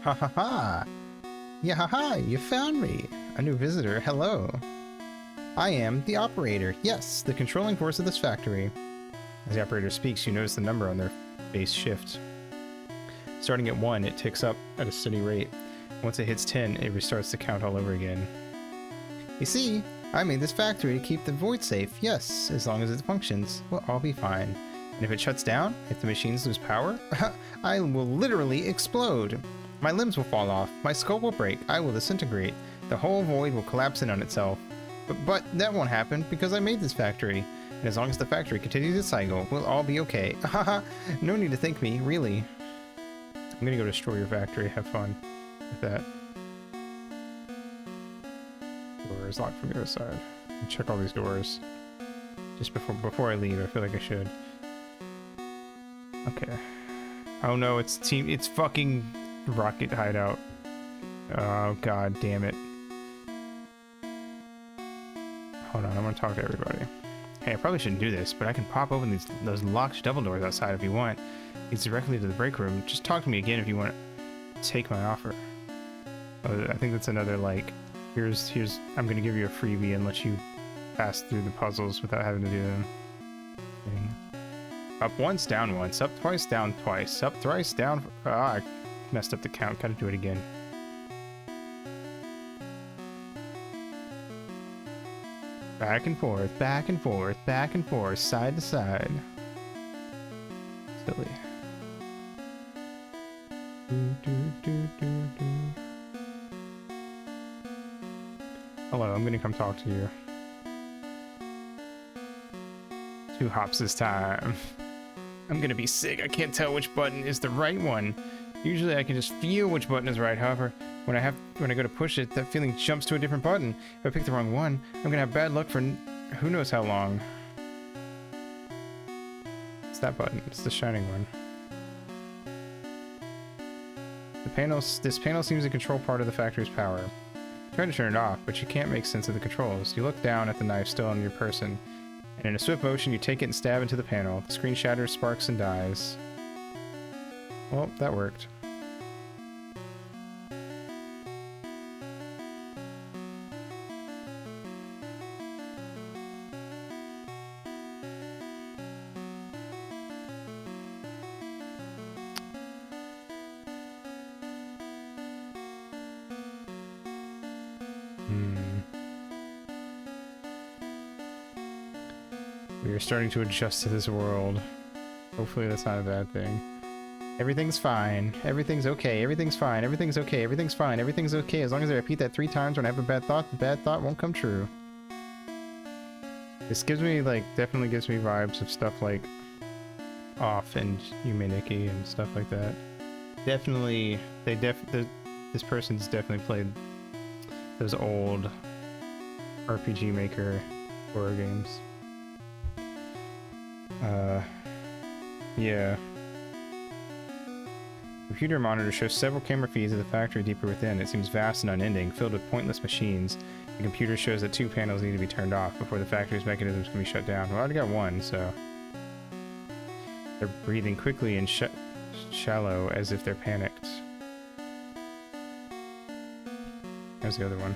Ha ha ha! Yeah, ha ha! You found me! A new visitor, hello! I am the operator, yes, the controlling force of this factory. As the operator speaks, you notice the number on their face shift. Starting at 1, it ticks up at a steady rate. Once it hits 10, it restarts to count all over again. You see, I made this factory to keep the void safe, yes, as long as it functions, we'll all be fine. And if it shuts down, if the machines lose power, I will literally explode. My limbs will fall off, my skull will break, I will disintegrate, the whole void will collapse in on itself. But that won't happen because I made this factory, and as long as the factory continues its cycle, we'll all be okay. Haha, no need to thank me, really. I'm gonna go destroy your factory, have fun with that. Door is locked from the other side. Check all these doors. Just before I leave, I feel like I should. Okay. Oh no, it's fucking rocket hideout. Oh god damn it. Hold on, I'm gonna talk to everybody. Hey, I probably shouldn't do this, but I can pop open those locked double doors outside if you want. Leads directly to the break room. Just talk to me again if you want to take my offer. I think that's another, like, here's I'm gonna give you a freebie and let you pass through the puzzles without having to do them. Okay. Up once, down once, up twice, down twice, up thrice, down. I messed up the count. Gotta do it again. Back and forth, back and forth, back and forth, side to side. Silly. Hello, I'm gonna come talk to you. 2 hops this time. I'm gonna be sick. I can't tell which button is the right one. Usually I can just feel which button is right. However, when I go to push it, that feeling jumps to a different button. If I pick the wrong one, I'm gonna have bad luck for who knows how long. It's that button. It's the shining one. This panel seems to control part of the factory's power. Try to turn it off, but you can't make sense of the controls. You look down at the knife still on your person, and in a swift motion, you take it and stab into the panel. The screen shatters, sparks, and dies. Well, that worked. We are starting to adjust to this world. Hopefully that's not a bad thing. Everything's fine. Everything's okay. Everything's fine. Everything's okay. Everything's fine. Everything's okay. As long as I repeat that 3 times when I have a bad thought, the bad thought won't come true. This gives me, like, definitely gives me vibes of stuff like Off and Yumeniki and stuff like that. Definitely, this person's definitely played those old RPG Maker horror games. Yeah. Computer monitor shows several camera feeds of the factory deeper within. It seems vast and unending, filled with pointless machines. The computer shows that 2 panels need to be turned off before the factory's mechanisms can be shut down. Well, I already got 1, so... They're breathing quickly and shallow, as if they're panicked. There's the other one.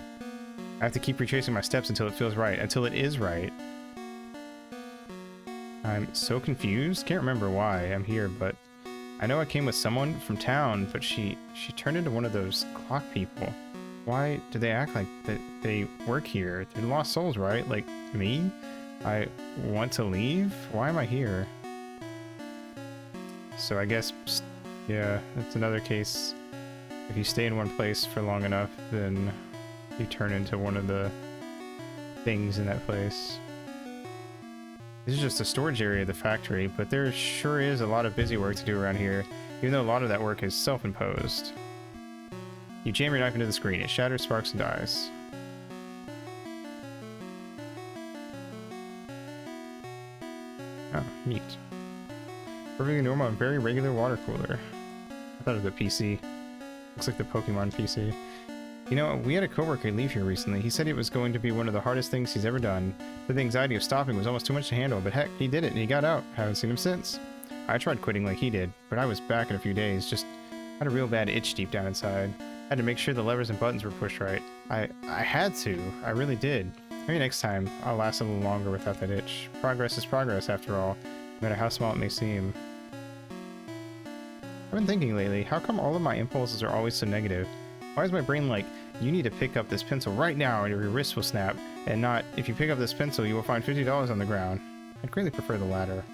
I have to keep retracing my steps until it feels right. Until it is right. I'm so confused. Can't remember why I'm here, but I know I came with someone from town, but she turned into one of those clock people. Why do they act like that they work here? They're lost souls, right? Like me? I want to leave? Why am I here? So I guess, yeah, that's another case. If you stay in one place for long enough, then you turn into one of the things in that place. This is just a storage area of the factory, but there sure is a lot of busy work to do around here, even though a lot of that work is self-imposed. You jam your knife into the screen, it shatters, sparks, and dies. Oh, neat. Perfectly normal and very regular water cooler. I thought it was a PC. Looks like the Pokemon PC. You know, we had a coworker leave here recently. He said it was going to be one of the hardest things he's ever done. But the anxiety of stopping was almost too much to handle, but heck, he did it and he got out. Haven't seen him since. I tried quitting like he did, but I was back in a few days. Just had a real bad itch deep down inside. Had to make sure the levers and buttons were pushed right. I had to. I really did. Maybe next time I'll last a little longer without that itch. Progress is progress after all, no matter how small it may seem. I've been thinking lately, how come all of my impulses are always so negative? Why is my brain like, you need to pick up this pencil right now or your wrist will snap, and not, if you pick up this pencil you will find $50 on the ground? I'd greatly prefer the latter.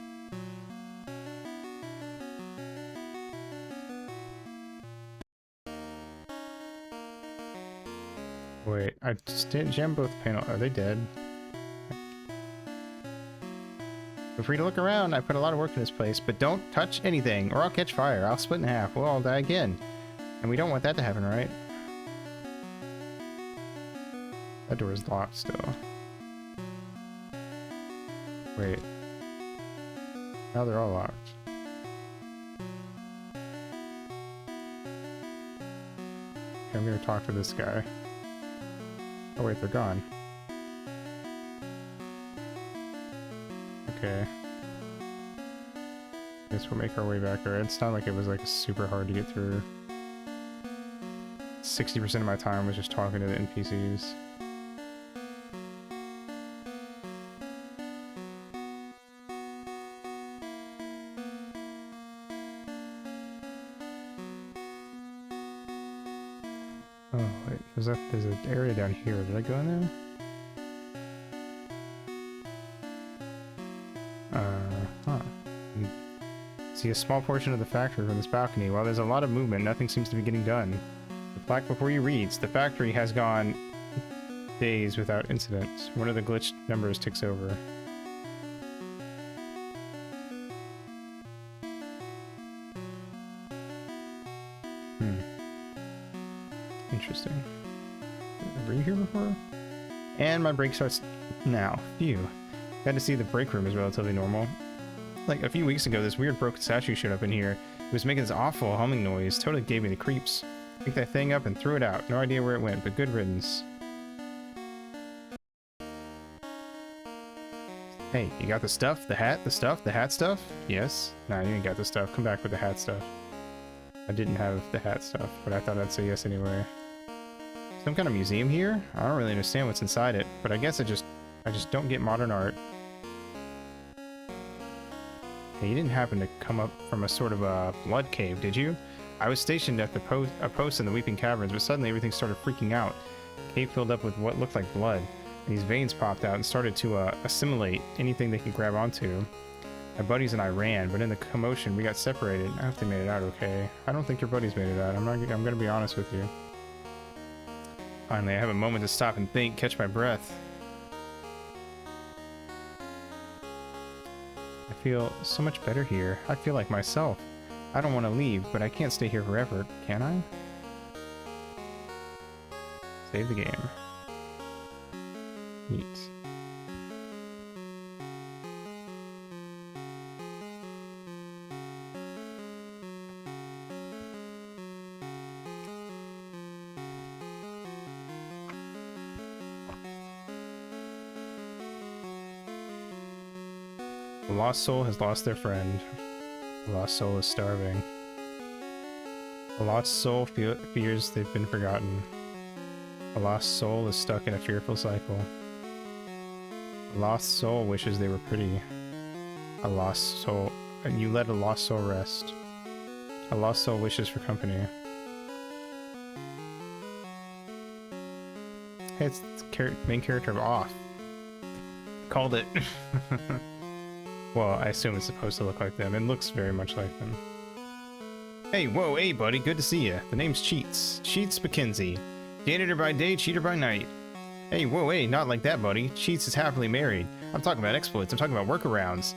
Wait, I just jammed both panels. Are they dead? Feel free to look around. I put a lot of work in this place, but don't touch anything or I'll catch fire. I'll split in half. We'll all die again. And we don't want that to happen, right? That door is locked still. Wait. Now they're all locked. Okay, I'm gonna talk to this guy. Oh wait, they're gone. Okay. Guess we'll make our way back there. It's not like it was like super hard to get through. 60% of my time was just talking to the NPCs. Oh wait, there's an area down here. Did I go in there? Huh. You see a small portion of the factory from this balcony. While there's a lot of movement, nothing seems to be getting done. The plaque before you reads, the factory has gone days without incident. One of the glitched numbers ticks over. Interesting. Were you here before? And my break starts now. Phew. Glad to see the break room is relatively normal. Like a few weeks ago, this weird broken statue showed up in here. It was making this awful humming noise. Totally gave me the creeps. Picked that thing up and threw it out. No idea where it went, but good riddance. Hey, you got the stuff? The hat? The stuff? The hat stuff? Yes? Nah, you ain't got the stuff. Come back with the hat stuff. I didn't have the hat stuff, but I thought I'd say yes anyway. Some kind of museum here? I don't really understand what's inside it, but I guess I just don't get modern art. Hey, you didn't happen to come up from a sort of a blood cave, did you? I was stationed at a post in the Weeping Caverns, but suddenly everything started freaking out. The cave filled up with what looked like blood, and these veins popped out and started to assimilate anything they could grab onto. My buddies and I ran, but in the commotion we got separated. I hope they made it out okay. I don't think your buddies made it out. I'm gonna be honest with you. Finally, I have a moment to stop and think, catch my breath. I feel so much better here. I feel like myself. I don't want to leave, but I can't stay here forever, can I? Save the game. Neat. The lost soul has lost their friend. The lost soul is starving. The lost soul fears they've been forgotten. The lost soul is stuck in a fearful cycle. A lost soul wishes they were pretty. A lost soul... And you let a lost soul rest. A lost soul wishes for company. Hey, it's the main character of Off. Called it. Well, I assume it's supposed to look like them. It looks very much like them. Hey, whoa, hey, buddy, good to see you. The name's Cheats. Cheats McKenzie. Janitor by day, cheater by night. Hey, whoa, hey, not like that, buddy. Cheats is happily married. I'm talking about exploits. I'm talking about workarounds.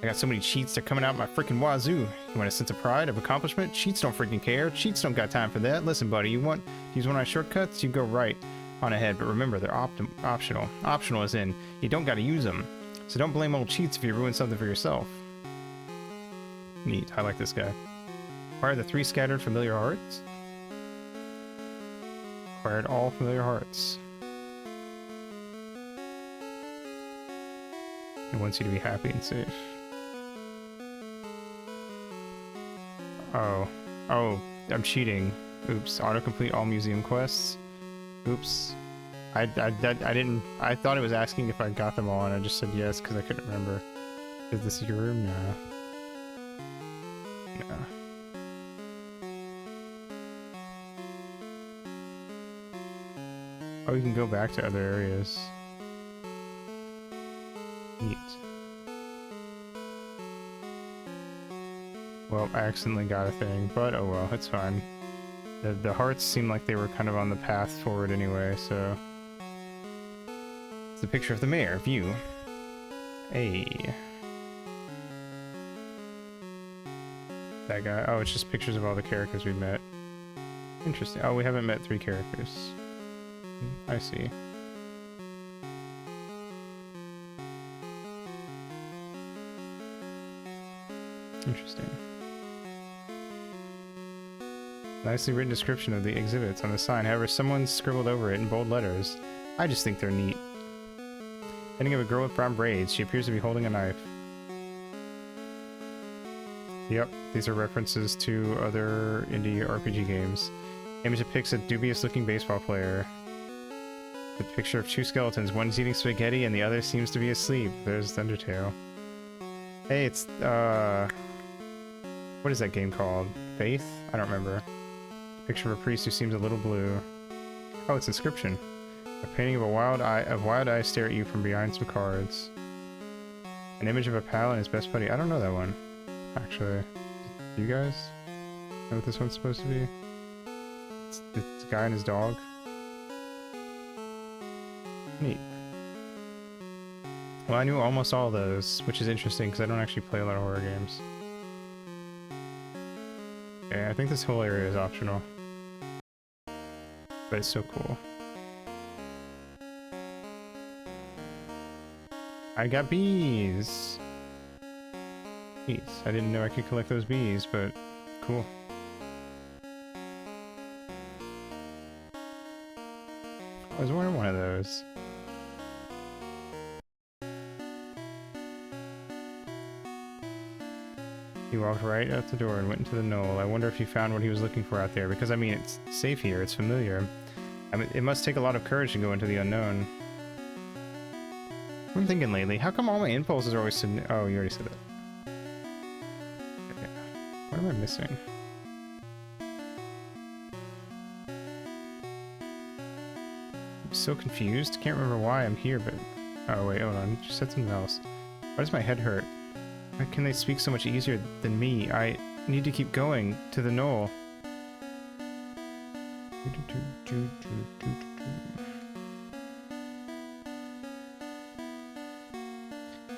I got so many cheats, they're coming out my freaking wazoo. You want a sense of pride, of accomplishment? Cheats don't freaking care. Cheats don't got time for that. Listen, buddy, you want to use one of my shortcuts? You go right on ahead, but remember, they're optional. Optional as in, you don't gotta use them. So don't blame old cheats if you ruin something for yourself. Neat, I like this guy. Acquired the 3 scattered familiar hearts. Acquired all familiar hearts. It wants you to be happy and safe. Oh, I'm cheating. Oops, autocomplete all museum quests. Oops. I didn't, I thought it was asking if I got them all and I just said yes because I couldn't remember. Is this your room? No. No. Oh, you can go back to other areas. Neat. Well, I accidentally got a thing, but oh well, it's fine. The hearts seem like they were kind of on the path forward anyway, so... It's the picture of the mayor. View. Hey. That guy. Oh, it's just pictures of all the characters we met. Interesting. Oh, we haven't met 3 characters. I see. Interesting. Nicely written description of the exhibits on the sign. However, someone scribbled over it in bold letters. I just think they're neat. Painting of a girl with brown braids. She appears to be holding a knife. Yep, these are references to other indie RPG games. Image depicts a dubious-looking baseball player. The picture of two skeletons. One's eating spaghetti and the other seems to be asleep. There's the Undertale. Hey, it's, what is that game called? Faith? I don't remember. Picture of a priest who seems a little blue. Oh, it's Inscription. A painting of a wild eye stare at you from behind some cards. An image of a pal and his best buddy. I don't know that one, actually. Do you guys know what this one's supposed to be? It's a guy and his dog. Neat. Well, I knew almost all those, which is interesting because I don't actually play a lot of horror games. Okay, I think this whole area is optional. But it's so cool. I got bees! Bees. I didn't know I could collect those bees, but cool. I was wanting one of those. He walked right out the door and went into the knoll. I wonder if he found what he was looking for out there, because I mean, it's safe here, it's familiar. I mean, it must take a lot of courage to go into the unknown. I'm thinking lately, how come all my impulses are always so... Oh, you already said that. Okay. What am I missing? I'm so confused. Can't remember why I'm here, but... Oh, wait, hold on. Just said something else. Why does my head hurt? Why can they speak so much easier than me? I need to keep going to the knoll.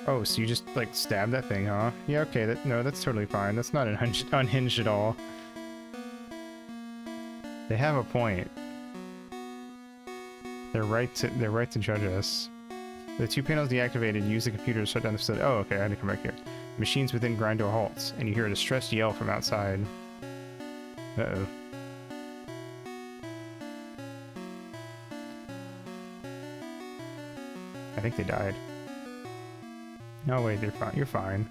Oh, so you just, like, stab that thing, huh? Yeah, okay, no, that's totally fine. That's not unhinged at all. They have a point. They're right to judge us. The two panels deactivated. Use the computer to shut down the facility. Oh, okay, I had to come back here. Machines within grind to a halt, and you hear a distressed yell from outside. Uh-oh. I think they died. No, wait, they're fine. You're fine.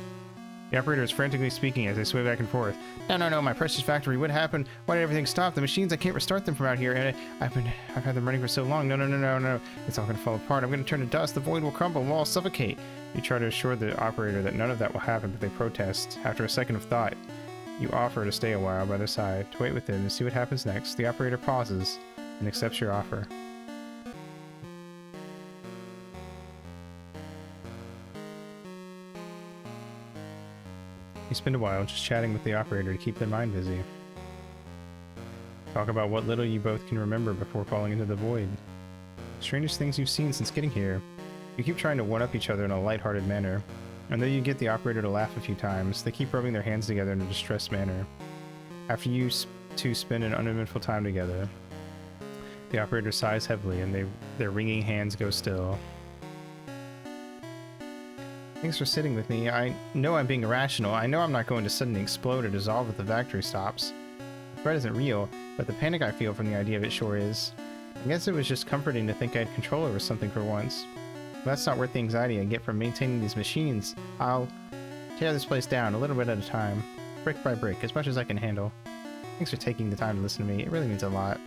The operator is frantically speaking as they sway back and forth. No, my precious factory. What happened? Why did everything stop? The machines, I can't restart them from out here, and I've had them running for so long. No. It's all gonna fall apart. I'm gonna turn to dust. The void will crumble. We'll all suffocate. You try to assure the operator that none of that will happen, but they protest. After a second of thought, you offer to stay a while by their side, to wait with them and see what happens next. The operator pauses and accepts your offer. You spend a while just chatting with the operator to keep their mind busy. Talk about what little you both can remember before falling into the void. Strangest things you've seen since getting here. You keep trying to one-up each other in a lighthearted manner. And though you get the operator to laugh a few times, they keep rubbing their hands together in a distressed manner. After you two spend an uneventful time together, the operator sighs heavily and their wringing hands go still. Thanks for sitting with me. I know I'm being irrational. I know I'm not going to suddenly explode or dissolve if the factory stops. The threat isn't real, but the panic I feel from the idea of it sure is. I guess it was just comforting to think I had control over something for once. But that's not worth the anxiety I get from maintaining these machines. I'll tear this place down a little bit at a time, brick by brick, as much as I can handle. Thanks for taking the time to listen to me. It really means a lot.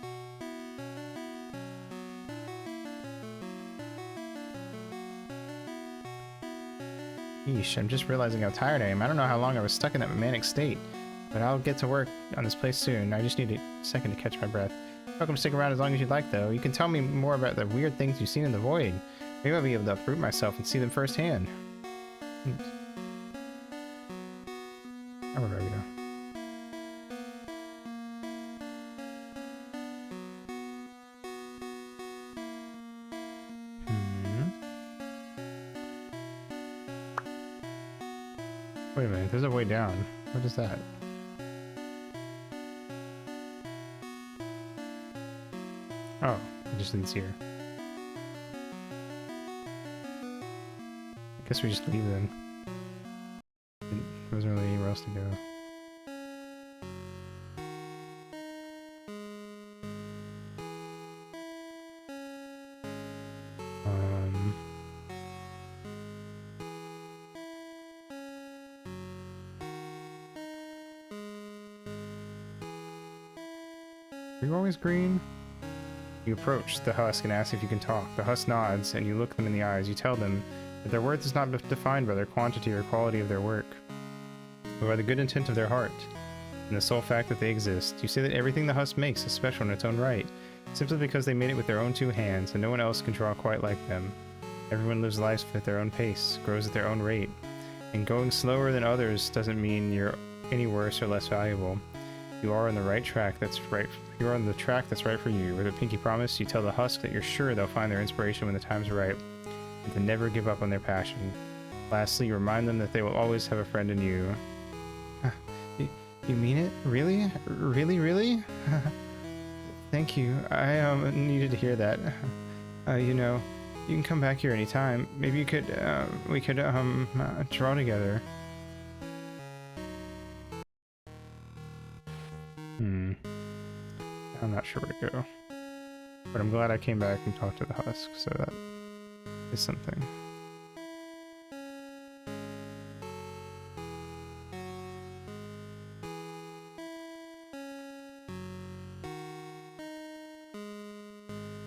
Yeesh, I'm just realizing how tired I am. I don't know how long I was stuck in that manic state, but I'll get to work on this place soon. I just need a second to catch my breath. You're welcome to stick around as long as you'd like, though. You can tell me more about the weird things you've seen in the void. Maybe I'll be able to uproot myself and see them firsthand. Oh, where do I go? Wait a minute, there's a way down. What is that? Oh, it just leads here. I guess we just leave then. There wasn't really anywhere else else to go. Are you always green? You approach the husk and ask if you can talk. The husk nods, and you look them in the eyes. You tell them that their worth is not defined by their quantity or quality of their work, but by the good intent of their heart, and the sole fact that they exist. You say that everything the husk makes is special in its own right, simply because they made it with their own two hands, and no one else can draw quite like them. Everyone lives life at their own pace, grows at their own rate, and going slower than others doesn't mean you're any worse or less valuable. You are on the right track that's right. You're on the track that's right for you. With a pinky promise, you tell the husk that you're sure they'll find their inspiration when the time's right, and to never give up on their passion. Lastly, you remind them that they will always have a friend in you. You mean it? Really? Really, really? Thank you. I needed to hear that. You know, you can come back here anytime. Maybe you could, we could, draw together. I'm not sure where to go. But I'm glad I came back and talked to the husk, so that is something.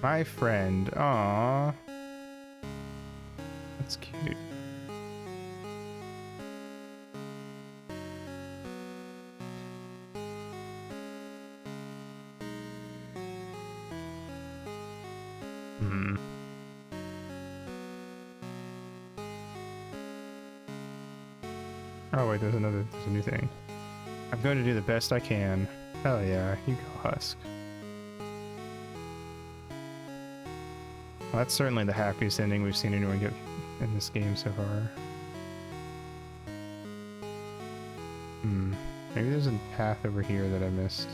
My friend, aww. That's cute. Oh wait, there's a new thing. I'm going to do the best I can. Hell yeah, you go husk. Well, that's certainly the happiest ending we've seen anyone get in this game so far. Maybe there's a path over here that I missed.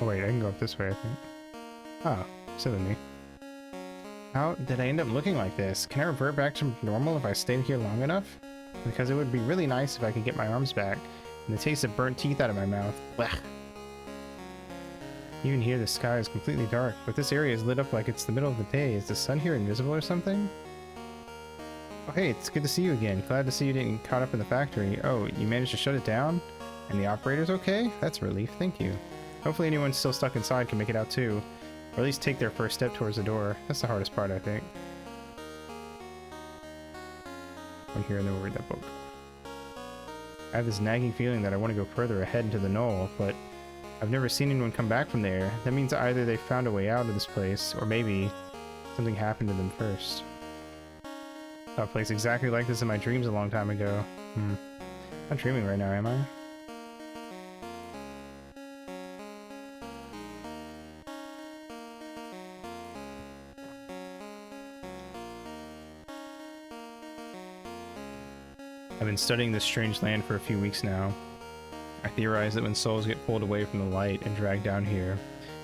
Oh wait, I can go up this way, I think. Oh, silly me. How did I end up looking like this? Can I revert back to normal if I stayed here long enough? Because it would be really nice if I could get my arms back and the taste of burnt teeth out of my mouth. Blech. Even here the sky is completely dark, but this area is lit up like it's the middle of the day. Is the sun here invisible or something? Oh hey, it's good to see you again. Glad to see you didn't get caught up in the factory. Oh, you managed to shut it down? And the operator's okay? That's a relief, thank you. Hopefully anyone still stuck inside can make it out too. Or at least take their first step towards the door. That's the hardest part, I think. I'm here and then we'll read that book. I have this nagging feeling that I want to go further ahead into the knoll, but I've never seen anyone come back from there. That means either they found a way out of this place, or maybe something happened to them first. I saw a place exactly like this in my dreams a long time ago. I'm not dreaming right now, am I? I've been studying this strange land for a few weeks now. I theorize that when souls get pulled away from the light and dragged down here,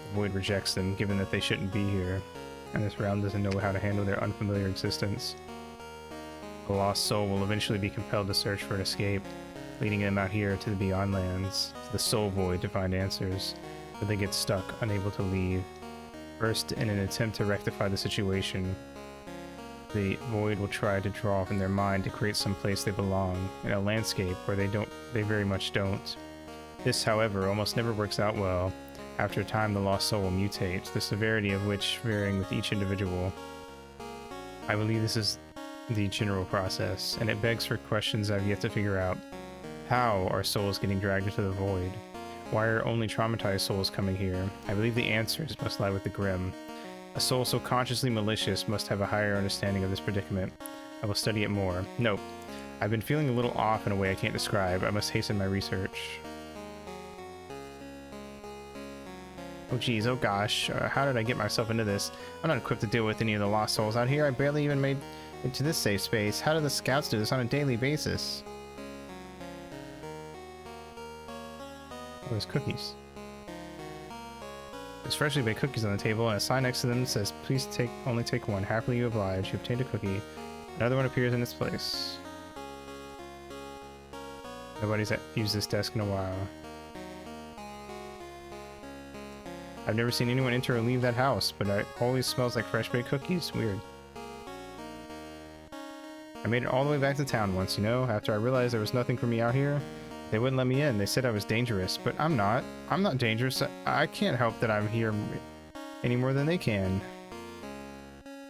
the void rejects them, given that they shouldn't be here, and this realm doesn't know how to handle their unfamiliar existence. The lost soul will eventually be compelled to search for an escape, leading them out here to the Beyond Lands, to the soul void to find answers, but they get stuck, unable to leave. First, in an attempt to rectify the situation, the void will try to draw from their mind to create some place they belong, in a landscape where they very much don't. This, however, almost never works out well. After a time, the lost soul will mutate, the severity of which varying with each individual. I believe this is the general process, and it begs for questions I've yet to figure out. How are souls getting dragged into the void? Why are only traumatized souls coming here? I believe the answers must lie with the Grim. A soul so consciously malicious must have a higher understanding of this predicament. I will study it more. Nope. I've been feeling a little off in a way I can't describe. I must hasten my research. Oh geez, oh gosh, how did I get myself into this? I'm not equipped to deal with any of the lost souls out here. I barely even made it to this safe space. How do the scouts do this on a daily basis? Oh, there's cookies. There's freshly baked cookies on the table, and a sign next to them says, please only take one. Happily you oblige. You obtained a cookie. Another one appears in its place. Nobody's used this desk in a while. I've never seen anyone enter or leave that house, but it always smells like fresh baked cookies. Weird. I made it all the way back to town once, you know, after I realized there was nothing for me out here. They wouldn't let me in. They said I was dangerous, but I'm not. I'm not dangerous. I can't help that I'm here any more than they can.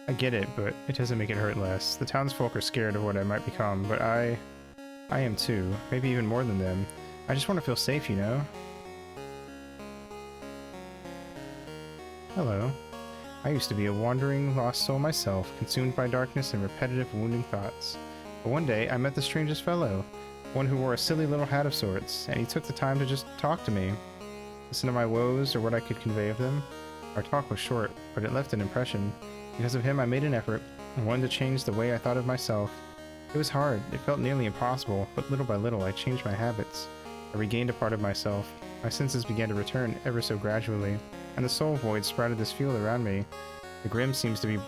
I get it, but it doesn't make it hurt less. The townsfolk are scared of what I might become, but I am too. Maybe even more than them. I just want to feel safe, you know? Hello. I used to be a wandering, lost soul myself, consumed by darkness and repetitive, wounding thoughts. But one day, I met the strangest fellow, one who wore a silly little hat of sorts, and he took the time to just talk to me, listen to my woes or what I could convey of them. Our talk was short, but it left an impression. Because of him, I made an effort, and wanted to change the way I thought of myself. It was hard, it felt nearly impossible, but little by little I changed my habits. I regained a part of myself. My senses began to return ever so gradually, and the soul void sprouted this field around me. The Grim seems to be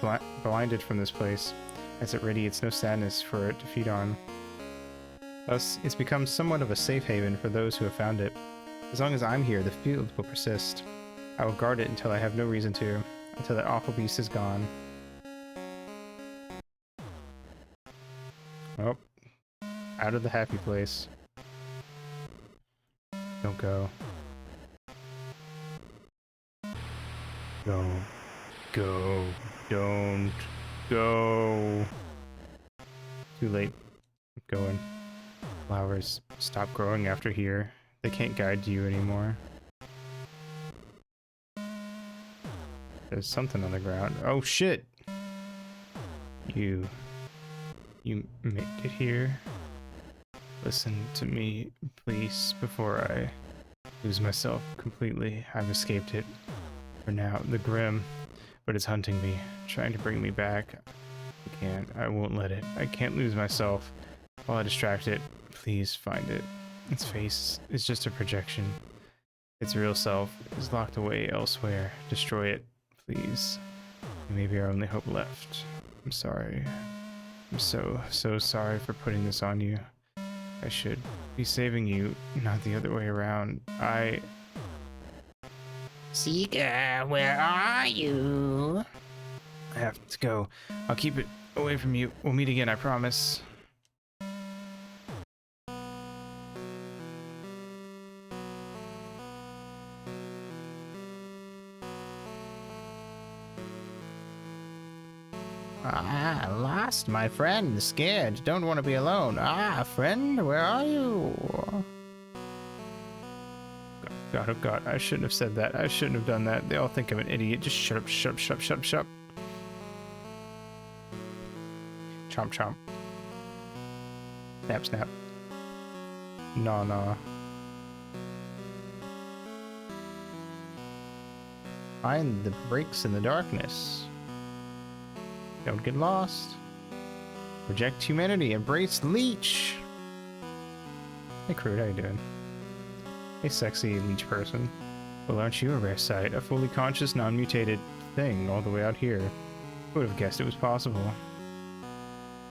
blinded from this place. As it radiates no sadness for it to feed on. Thus, it's become somewhat of a safe haven for those who have found it. As long as I'm here, the field will persist. I will guard it until I have no reason to, until that awful beast is gone. Oh, out of the happy place. Don't go. Don't go. Don't go. Too late. Keep going. Flowers stop growing after here. They can't guide you anymore. There's something on the ground. Oh shit! You made it here? Listen to me, please, before I lose myself completely. I've escaped it. For now, the Grim, but it's hunting me, trying to bring me back. I can't. I won't let it. I can't lose myself while I distract it. Please find it. Its face is just a projection. Its real self is locked away elsewhere. Destroy it, please. You may be our only hope left. I'm sorry. I'm so sorry for putting this on you. I should be saving you, not the other way around. Seeker, where are you? I have to go. I'll keep it away from you. We'll meet again, I promise. Lost, my friend. Scared. Don't want to be alone. Friend, where are you? God, oh God, I shouldn't have said that. I shouldn't have done that. They all think I'm an idiot. Just shut up, shut up, shut up, shut up, shut up. Chomp, chomp. Snap, snap. Nah, nah. Find the breaks in the darkness. Don't get lost. Reject humanity. Embrace leech. Hey, Crude, how you doing? Hey, sexy leech person. Well, aren't you a rare sight? A fully conscious, non-mutated thing all the way out here. Who would have guessed it was possible?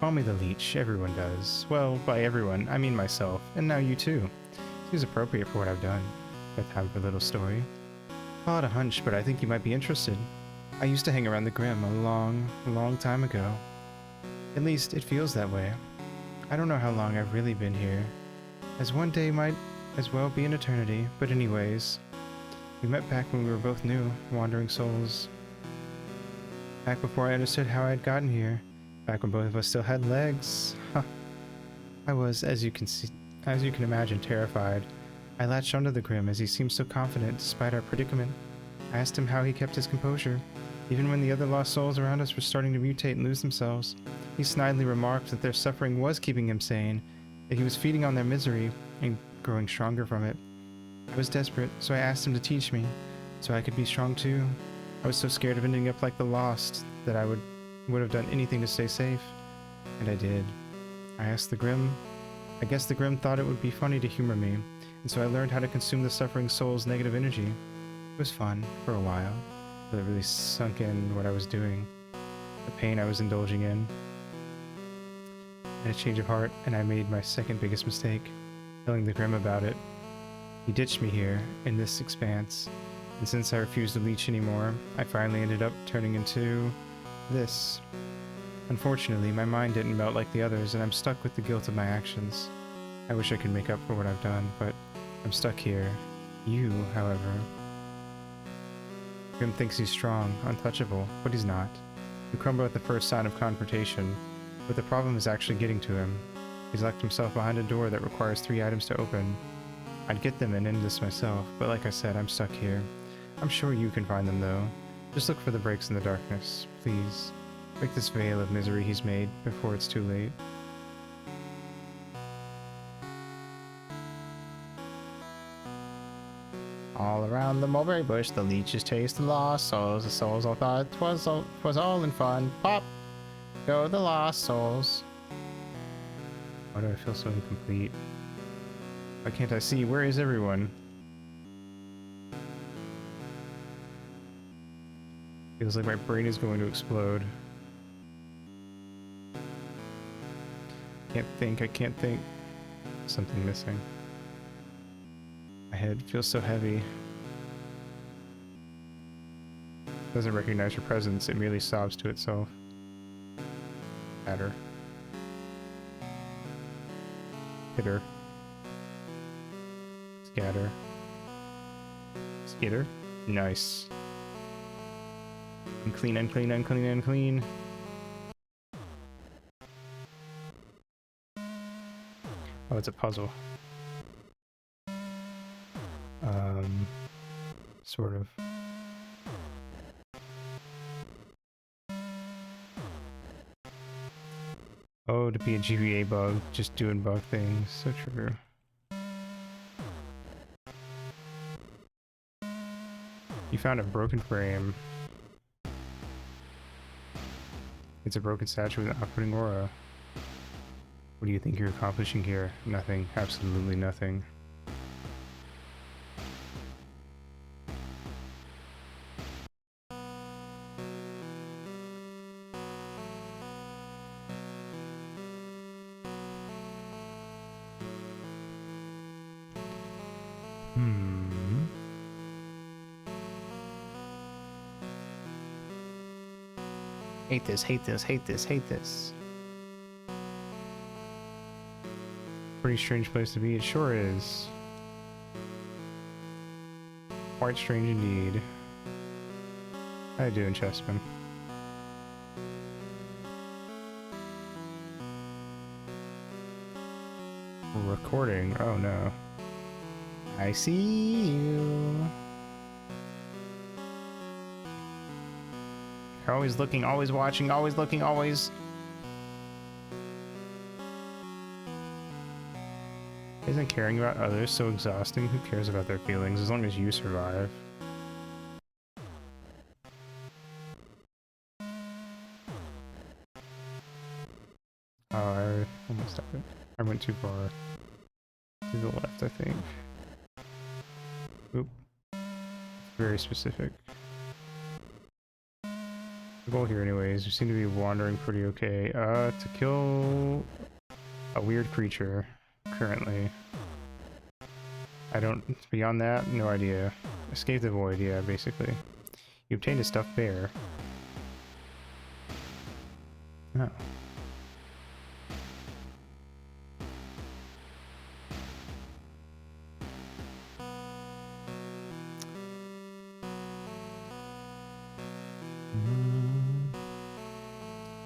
Call me the leech. Everyone does. Well, by everyone, I mean myself. And now you too. Seems appropriate for what I've done. Got time for a little story. Call it a hunch, but I think you might be interested. I used to hang around the Grim a long time ago. At least, it feels that way. I don't know how long I've really been here, as one day might as well be an eternity, but anyways, we met back when we were both new, wandering souls. Back before I understood how I had gotten here, Back when both of us still had legs. Huh. I was, as you can imagine, terrified. I latched onto the Grim as he seemed so confident despite our predicament. I asked him how he kept his composure, even when the other lost souls around us were starting to mutate and lose themselves. He snidely remarked that their suffering was keeping him sane, that he was feeding on their misery and growing stronger from it. I was desperate, so I asked him to teach me, so I could be strong too. I was so scared of ending up like the Lost that I would have done anything to stay safe. And I did. I asked the Grim. I guess the Grim thought it would be funny to humor me, and so I learned how to consume the suffering soul's negative energy. It was fun, for a while, but it really sunk in what I was doing, the pain I was indulging in. I had a change of heart, and I made my second biggest mistake, telling the Grim about it. He ditched me here, in this expanse, and since I refused to leech anymore, I finally ended up turning into this. Unfortunately, my mind didn't melt like the others, and I'm stuck with the guilt of my actions. I wish I could make up for what I've done, but I'm stuck here. You, however... Grim thinks he's strong, untouchable, but he's not. He crumbled at the first sign of confrontation, but the problem is actually getting to him. He's locked himself behind a door that requires 3 items to open. I'd get them and end this myself, but like I said, I'm stuck here. I'm sure you can find them, though. Just look for the breaks in the darkness, please. Break this veil of misery he's made before it's too late. All around the mulberry bush, the leeches taste the lost souls. The souls all thought 'twas all in fun. Pop! Go the lost souls. Why do I feel so incomplete? Why can't I see? Where is everyone? Feels like my brain is going to explode. I can't think. Something missing. My head feels so heavy. Doesn't recognize your presence, it merely sobs to itself. Scatter. Hitter. Scatter. Skitter. Nice. Unclean, unclean, unclean, unclean. Oh, it's a puzzle. Sort of. Oh, to be a GBA bug, just doing bug things. So true. You found a broken frame. It's a broken statue with an off-putting aura. What do you think you're accomplishing here? Nothing. Absolutely nothing. Hate this, hate this, hate this, hate this. Pretty strange place to be, it sure is. Quite strange indeed. How you doing, Chessman? Recording, oh no. I see you. You're always looking, always watching, always looking, always... Isn't caring about others so exhausting? Who cares about their feelings as long as you survive? Oh, I almost stopped it. I went too far. To the left, I think. Oop. Very specific. The goal here anyways, we seem to be wandering pretty okay. To kill a weird creature, currently. I don't, beyond that, no idea. Escape the void, yeah, basically. You obtained a stuffed bear. Oh.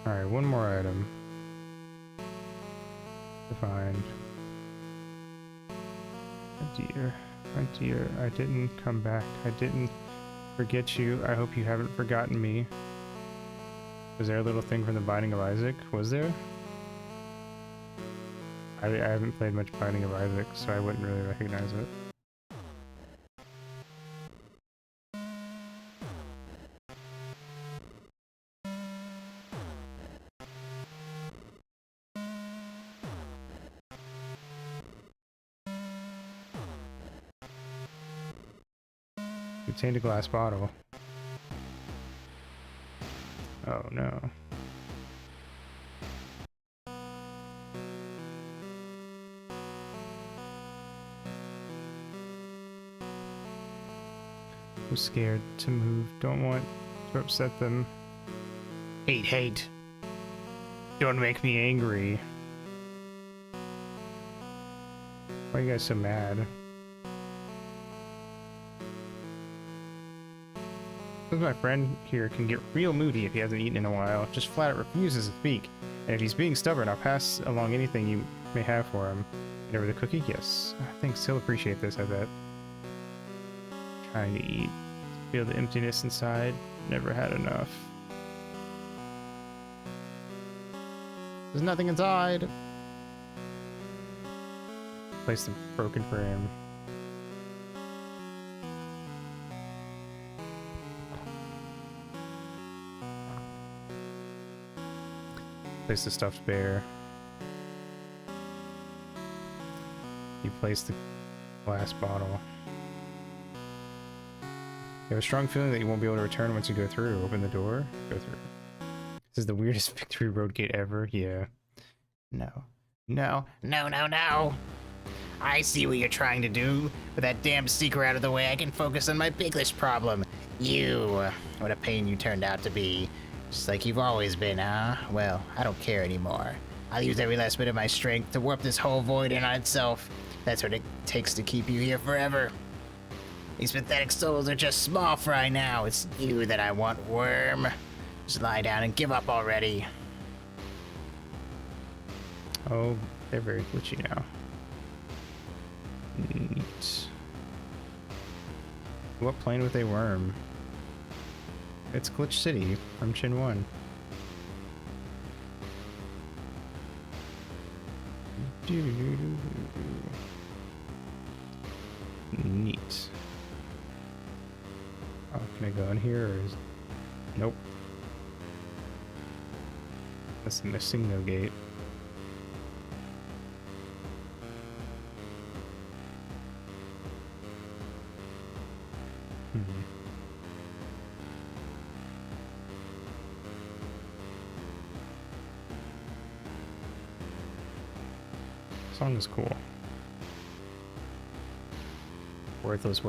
Alright, one more item to find. Oh dear, I didn't come back. I didn't forget you. I hope you haven't forgotten me. Was there a little thing from the Binding of Isaac? Was there? I haven't played much Binding of Isaac, so I wouldn't really recognize it. You obtained a glass bottle. Oh no. I'm scared to move. Don't want to upset them. Hate. Don't make me angry. Why are you guys so mad? Because my friend here can get real moody if he hasn't eaten in a while. Just flat out refuses to speak. And if he's being stubborn, I'll pass along anything you may have for him. And over the cookie? Yes. Thanks, he'll appreciate this, I bet. Trying to eat. Feel the emptiness inside. Never had enough. There's nothing inside! Place the broken frame. Place the stuffed bear. You place the glass bottle. You have a strong feeling that you won't be able to return once you go through. Open the door. Go through. This is the weirdest victory road gate ever. Yeah. No. No. I see what you're trying to do. With that damn seeker out of the way, I can focus on my biggest problem. You. What a pain you turned out to be. Just like you've always been, huh? Well, I don't care anymore. I'll use every last bit of my strength to warp this whole void in on itself. That's what it takes to keep you here forever. These pathetic souls are just small fry now. It's you that I want, worm. Just lie down and give up already. Oh, they're very glitchy now. Neat. What plane would they worm? It's Glitch City from Chin 1. Neat. Oh, can I go in here or is... Nope. That's the missing no gate. Song is cool. Worthless.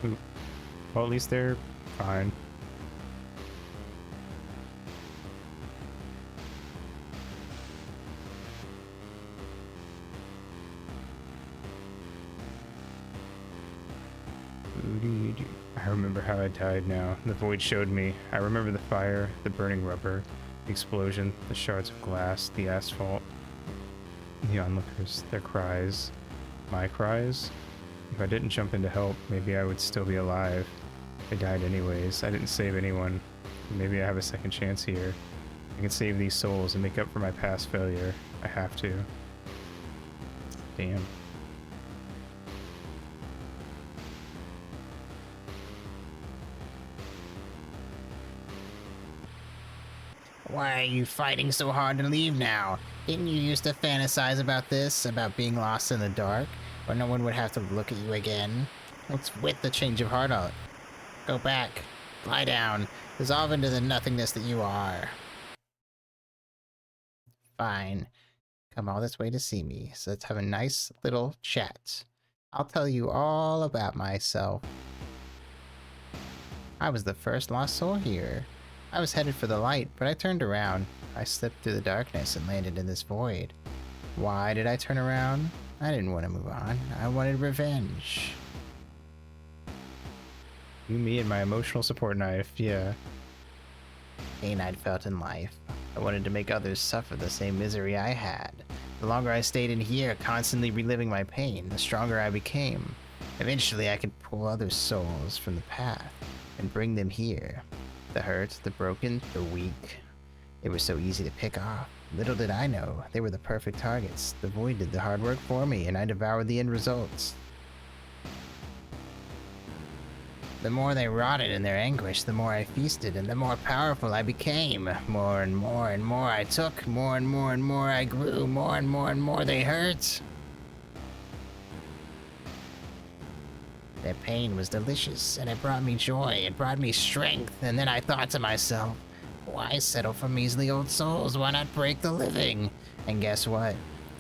Ooh. Well, at least they're fine. I remember how I died now. The void showed me. I remember the fire, the burning rubber, the explosion, the shards of glass, the asphalt, the onlookers, their cries. My cries? If I didn't jump in to help, maybe I would still be alive. I died anyways. I didn't save anyone. Maybe I have a second chance here. I can save these souls and make up for my past failure. I have to. Damn. Why are you fighting so hard to leave now? Didn't you used to fantasize about this, about being lost in the dark, where no one would have to look at you again? What's with the change of heart out? Go back. Lie down. Dissolve into the nothingness that you are. Fine. Come all this way to see me, so let's have a nice little chat. I'll tell you all about myself. I was the first lost soul here. I was headed for the light, but I turned around. I slipped through the darkness and landed in this void. Why did I turn around? I didn't want to move on. I wanted revenge. You, me, and my emotional support knife, yeah. Pain I'd felt in life. I wanted to make others suffer the same misery I had. The longer I stayed in here, constantly reliving my pain, the stronger I became. Eventually, I could pull other souls from the path and bring them here. The hurt, the broken, the weak. They were so easy to pick off. Little did I know, they were the perfect targets. The void did the hard work for me, and I devoured the end results. The more they rotted in their anguish, the more I feasted, and the more powerful I became. More and more and more I took, more and more and more I grew, more and more and more they hurt. Their pain was delicious, and it brought me joy, it brought me strength, and then I thought to myself, why settle for measly old souls? Why not break the living? And guess what?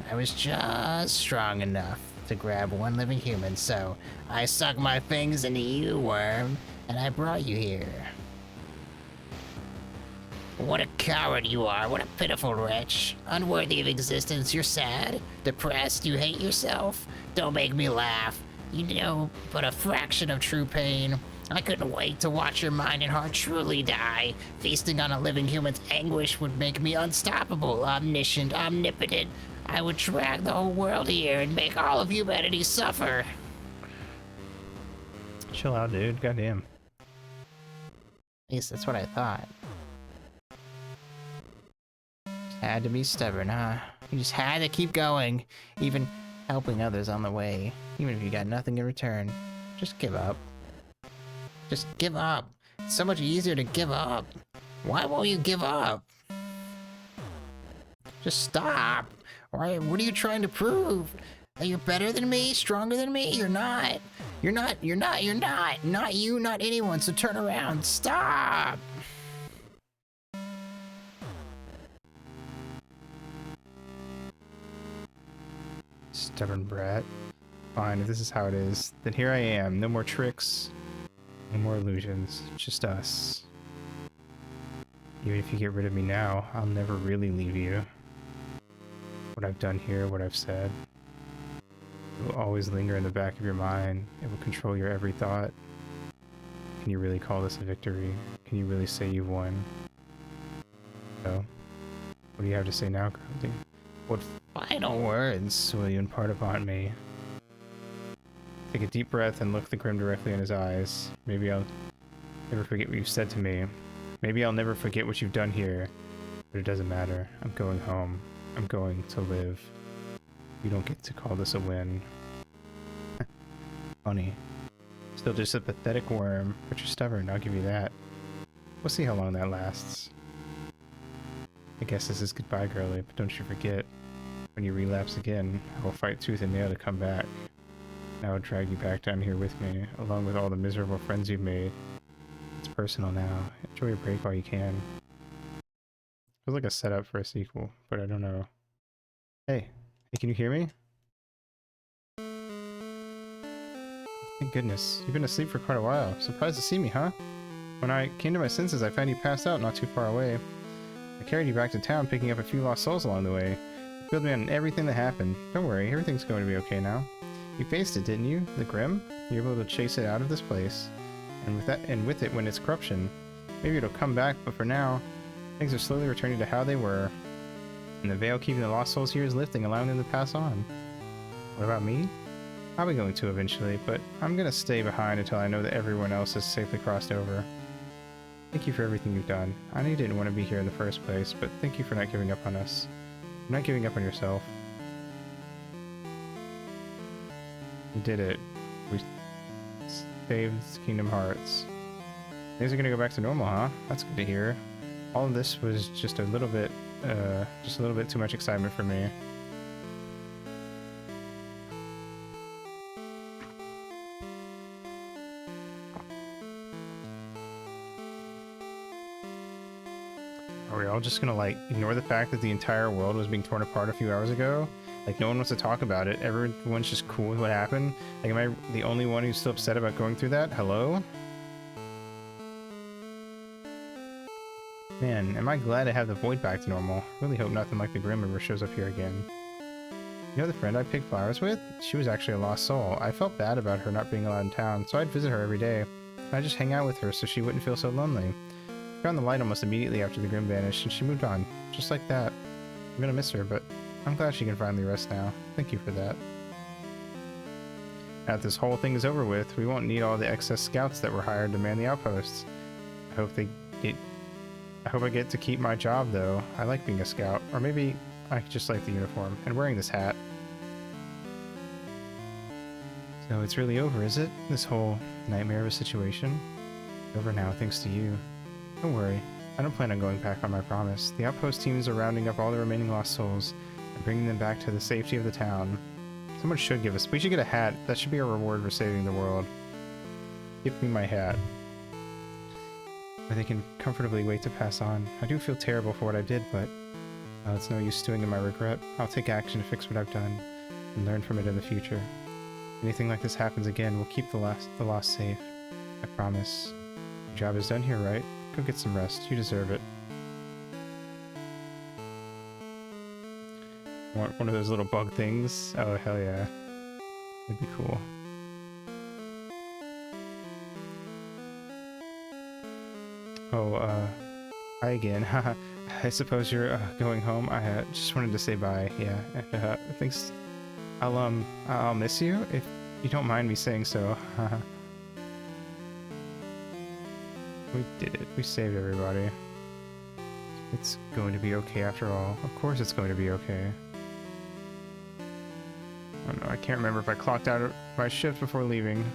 I was just strong enough to grab one living human, so I sucked my fangs into you, worm, and I brought you here. What a coward you are, what a pitiful wretch. Unworthy of existence, you're sad, depressed, you hate yourself. Don't make me laugh. You know but a fraction of true pain. I couldn't wait to watch your mind and heart truly die. Feasting on a living human's anguish would make me unstoppable, omniscient, omnipotent. I would drag the whole world here and make all of humanity suffer. Chill out, dude. Goddamn. At least that's what I thought. Had to be stubborn, huh? You just had to keep going, even helping others on the way, even if you got nothing in return. Just give up. Just give up. It's so much easier to give up. Why won't you give up? Just stop. Why, what are you trying to prove? That you're better than me? Stronger than me? You're not. You're not. You're not. You're not. Not you, not anyone, so turn around. Stop. Stubborn brat. Fine, if this is how it is, then here I am. No more tricks. No more illusions. Just us. Even if you get rid of me now, I'll never really leave you. What I've done here, what I've said, it will always linger in the back of your mind. It will control your every thought. Can you really call this a victory? Can you really say you've won? So, what do you have to say now, Grundy? What final words will you impart upon me? Take a deep breath and look the Grim directly in his eyes. Maybe I'll never forget what you've said to me. Maybe I'll never forget what you've done here. But it doesn't matter. I'm going home. I'm going to live. You don't get to call this a win. Funny. Still just a pathetic worm, but you're stubborn, I'll give you that. We'll see how long that lasts. I guess this is goodbye, girlie, but don't you forget, when you relapse again, I will fight tooth and nail to come back. And I will drag you back down here with me, along with all the miserable friends you've made. It's personal now. Enjoy your break while you can. Feels like a setup for a sequel, but I don't know. Hey, can you hear me? Thank goodness. You've been asleep for quite a while. Surprised to see me, huh? When I came to my senses, I found you passed out not too far away. I carried you back to town, picking up a few lost souls along the way. You filled me on everything that happened. Don't worry, everything's going to be okay now. You faced it, didn't you? The Grim? You were able to chase it out of this place. And with it went its corruption. Maybe it'll come back, but for now, things are slowly returning to how they were. And the veil keeping the lost souls here is lifting, allowing them to pass on. What about me? I'll be going to eventually, but I'm gonna stay behind until I know that everyone else has safely crossed over. Thank you for everything you've done. I know you didn't want to be here in the first place, but thank you for not giving up on us. You're not giving up on yourself. We did it. We saved Kingdom Hearts. Things are gonna go back to normal, huh? That's good to hear. All of this was just a little bit too much excitement for me. Are we all just gonna like ignore the fact that the entire world was being torn apart a few hours ago? Like no one wants to talk about it. Everyone's just cool with what happened. Like am I the only one who's still upset about going through that? Hello? Man, am I glad to have the void back to normal. Really hope nothing like the Grim ever shows up here again. You know the friend I picked flowers with? She was actually a lost soul. I felt bad about her not being allowed in town, so I'd visit her every day. I'd just hang out with her so she wouldn't feel so lonely. She found the light almost immediately after the Grim vanished, and she moved on. Just like that. I'm gonna miss her, but I'm glad she can finally rest now. Thank you for that. Now that this whole thing is over with, we won't need all the excess scouts that were hired to man the outposts. I hope I get to keep my job, though. I like being a scout. Or maybe I just like the uniform and wearing this hat. So it's really over, is it? This whole nightmare of a situation? Over now, thanks to you. Don't worry. I don't plan on going back on my promise. The outpost teams are rounding up all the remaining lost souls and bringing them back to the safety of the town. Someone should give us... We should get a hat. That should be a reward for saving the world. Give me my hat. Where they can comfortably wait to pass on. I do feel terrible for what I did, but it's no use stewing in my regret. I'll take action to fix what I've done and learn from it in the future. If anything like this happens again, we'll keep the lost safe. I promise. Your job is done here, right? Go get some rest. You deserve it. Want one of those little bug things? Oh, hell yeah. That'd be cool. Oh, hi again. Haha. I suppose you're going home. I just wanted to say bye. Yeah. Thanks. I'll miss you if you don't mind me saying so. We did it. We saved everybody. It's going to be okay after all. Of course it's going to be okay. I don't know. I can't remember if I clocked out my shift before leaving.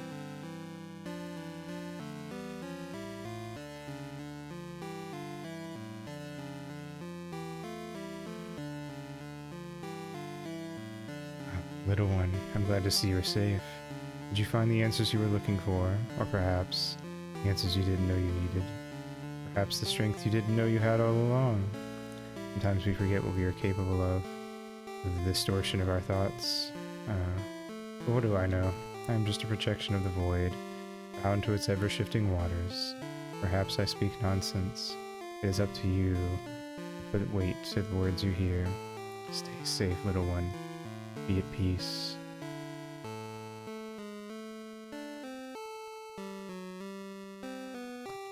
Little one, I'm glad to see you're safe. Did you find the answers you were looking for? Or perhaps the answers you didn't know you needed? Perhaps the strength you didn't know you had all along? Sometimes we forget what we are capable of, the distortion of our thoughts. But what do I know? I am just a projection of the void, bound to its ever-shifting waters. Perhaps I speak nonsense. It is up to you to put weight to the words you hear. Stay safe, little one. Be at peace.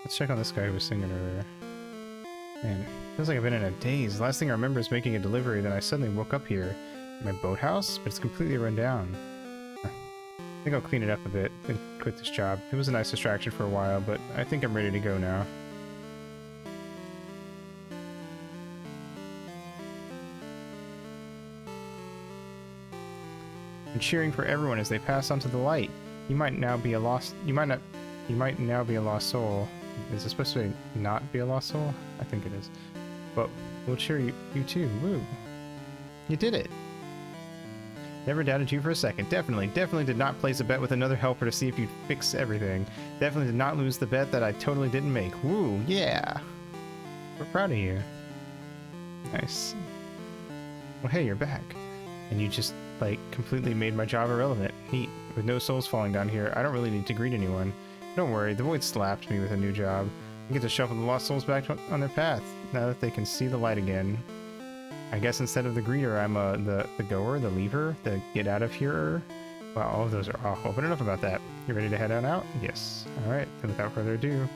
Let's check on this guy who was singing earlier. Man, feels like I've been in a daze. The last thing I remember is making a delivery, then I suddenly woke up here in my boathouse, but it's completely run down. I think I'll clean it up a bit and quit this job. It was a nice distraction for a while, but I think I'm ready to go now. And cheering for everyone as they pass onto the light. You might now be a lost soul. Is it supposed to not be a lost soul? I think it is. But we'll cheer you too. Woo. You did it. Never doubted you for a second. Definitely did not place a bet with another helper to see if you'd fix everything. Definitely did not lose the bet that I totally didn't make. Woo, yeah. We're proud of you. Nice. Well, hey, you're back. And you just, like, completely made my job irrelevant. Neat. With no souls falling down here, I don't really need to greet anyone. Don't worry, the void slapped me with a new job. I get to shuffle the lost souls back on their path, now that they can see the light again. I guess instead of the greeter, I'm the goer, the leaver, the get out of here. Wow, all of those are awful, but enough about that. You ready to head on out? Yes. Alright, then without further ado,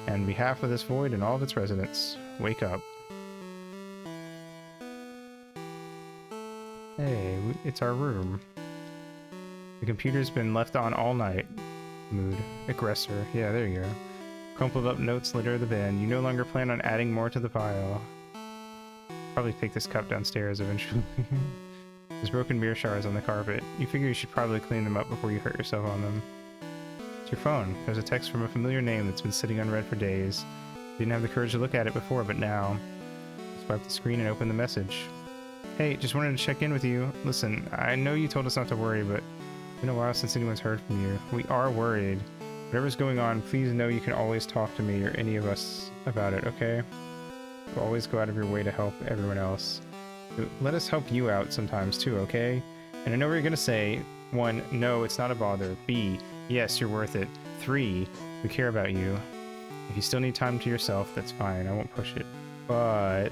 on behalf of this void and all of its residents, wake up. Hey, it's our room. The computer's been left on all night. Mood. Aggressor. Yeah, there you go. Crumpled up notes litter the bin. You no longer plan on adding more to the pile. Probably take this cup downstairs eventually. There's broken mirror shards on the carpet. You figure you should probably clean them up before you hurt yourself on them. It's your phone. There's a text from a familiar name that's been sitting unread for days. You didn't have the courage to look at it before, but now. Swipe the screen and open the message. Hey, just wanted to check in with you. Listen, I know you told us not to worry, but it's been a while since anyone's heard from you. We are worried. Whatever's going on, please know you can always talk to me or any of us about it, okay? You'll always go out of your way to help everyone else. Let us help you out sometimes too, okay? And I know what you're gonna say. 1, no, it's not a bother. B, yes, you're worth it. 3, we care about you. If you still need time to yourself, that's fine. I won't push it. But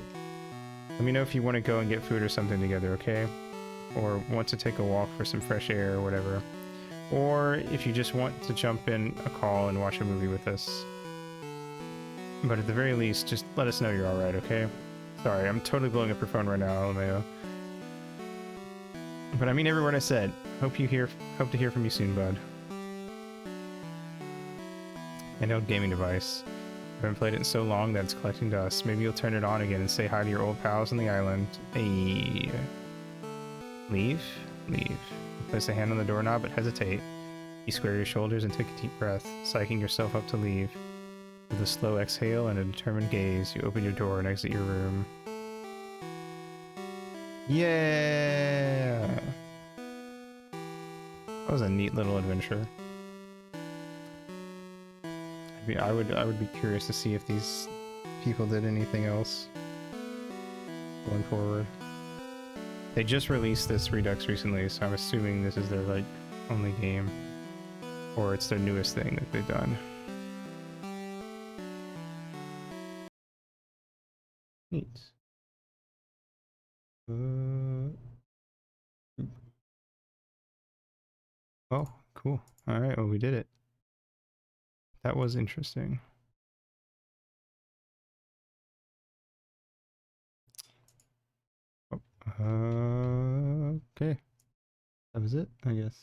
let me know if you want to go and get food or something together, okay? or want to take a walk for some fresh air or whatever. Or if you just want to jump in a call and watch a movie with us. But at the very least, just let us know you're alright, okay? Sorry, I'm totally blowing up your phone right now, LMAO. But I mean every word I said. Hope to hear from you soon, bud. Handheld gaming device. I haven't played it in so long that it's collecting dust. Maybe you'll turn it on again and say hi to your old pals on the island. Hey. Leave? Leave. Place a hand on the doorknob, but hesitate. You square your shoulders and take a deep breath, psyching yourself up to leave. With a slow exhale and a determined gaze, you open your door and exit your room. Yeah! That was a neat little adventure. I would be curious to see if these people did anything else going forward. They just released this Redux recently, so I'm assuming this is their like only game, or it's their newest thing that they've done. Neat. Oh, cool. All right, well we did it. That was interesting. Okay. That was it, I guess.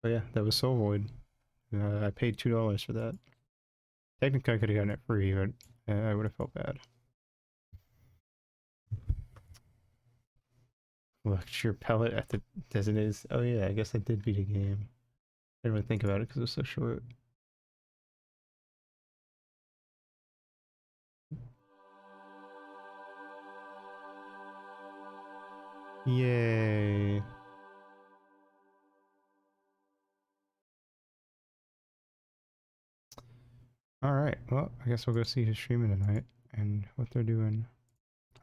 Oh yeah, that was Soul Void. I paid $2 for that. Technically I could have gotten it free, but I would have felt bad. Lecture pellet at the designated... Oh yeah, I guess I did beat a game. I didn't really think about it because it was so short. Yay. Alright, well, I guess we'll go see who's streaming tonight and what they're doing.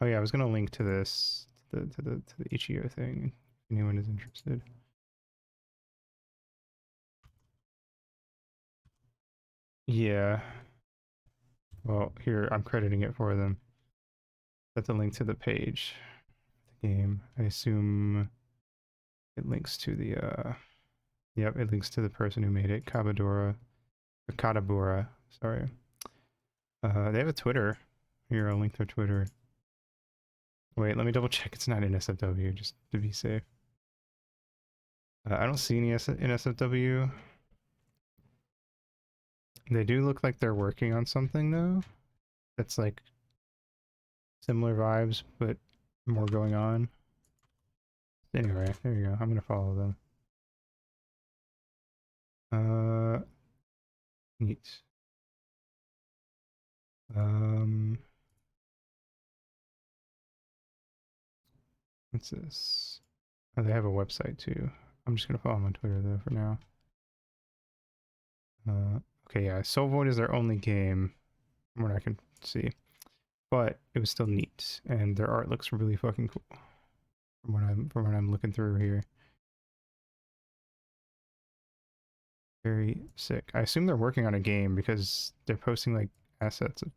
Oh yeah, I was gonna link to this, to the Ichio thing, if anyone is interested. Yeah. Well, here, I'm crediting it for them. That's a link to the page. The game. I assume it links to the, Yep, it links to the person who made it, Kabadora. Or Kadabura, sorry. They have a Twitter. Here, I'll link their Twitter. Wait, let me double check it's not NSFW, just to be safe. I don't see any in SFW. They do look like they're working on something, though. That's like similar vibes, but more going on. Anyway, there you go. I'm gonna follow them. Neat. What's this? Oh, they have a website too. I'm just gonna follow them on Twitter though for now. Okay, yeah, Soul Void is their only game, from what I can see. But it was still neat, and their art looks really fucking cool. From what I'm looking through here. Very sick. I assume they're working on a game because they're posting like assets of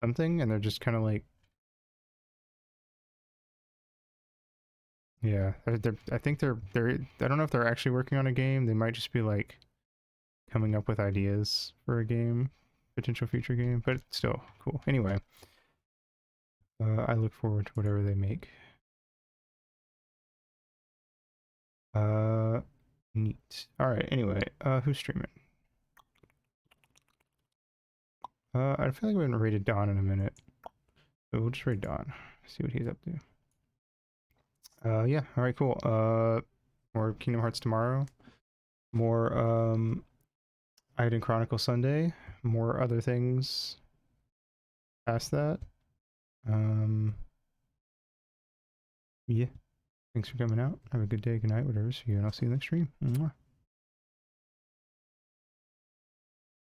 something, and they're just kind of like, yeah. I think they're. I don't know if they're actually working on a game. They might just be like coming up with ideas for a game, potential future game, but still cool. Anyway, I look forward to whatever they make. Neat. All right. Anyway, who's streaming? I feel like we haven't raided Don in a minute, so we'll just raid Don. See what he's up to. Yeah. All right. Cool. More Kingdom Hearts tomorrow. More Aiden Chronicle Sunday. More other things past that. Yeah. Thanks for coming out. Have a good day, good night, whatever's for you, and I'll see you next stream. Mwah.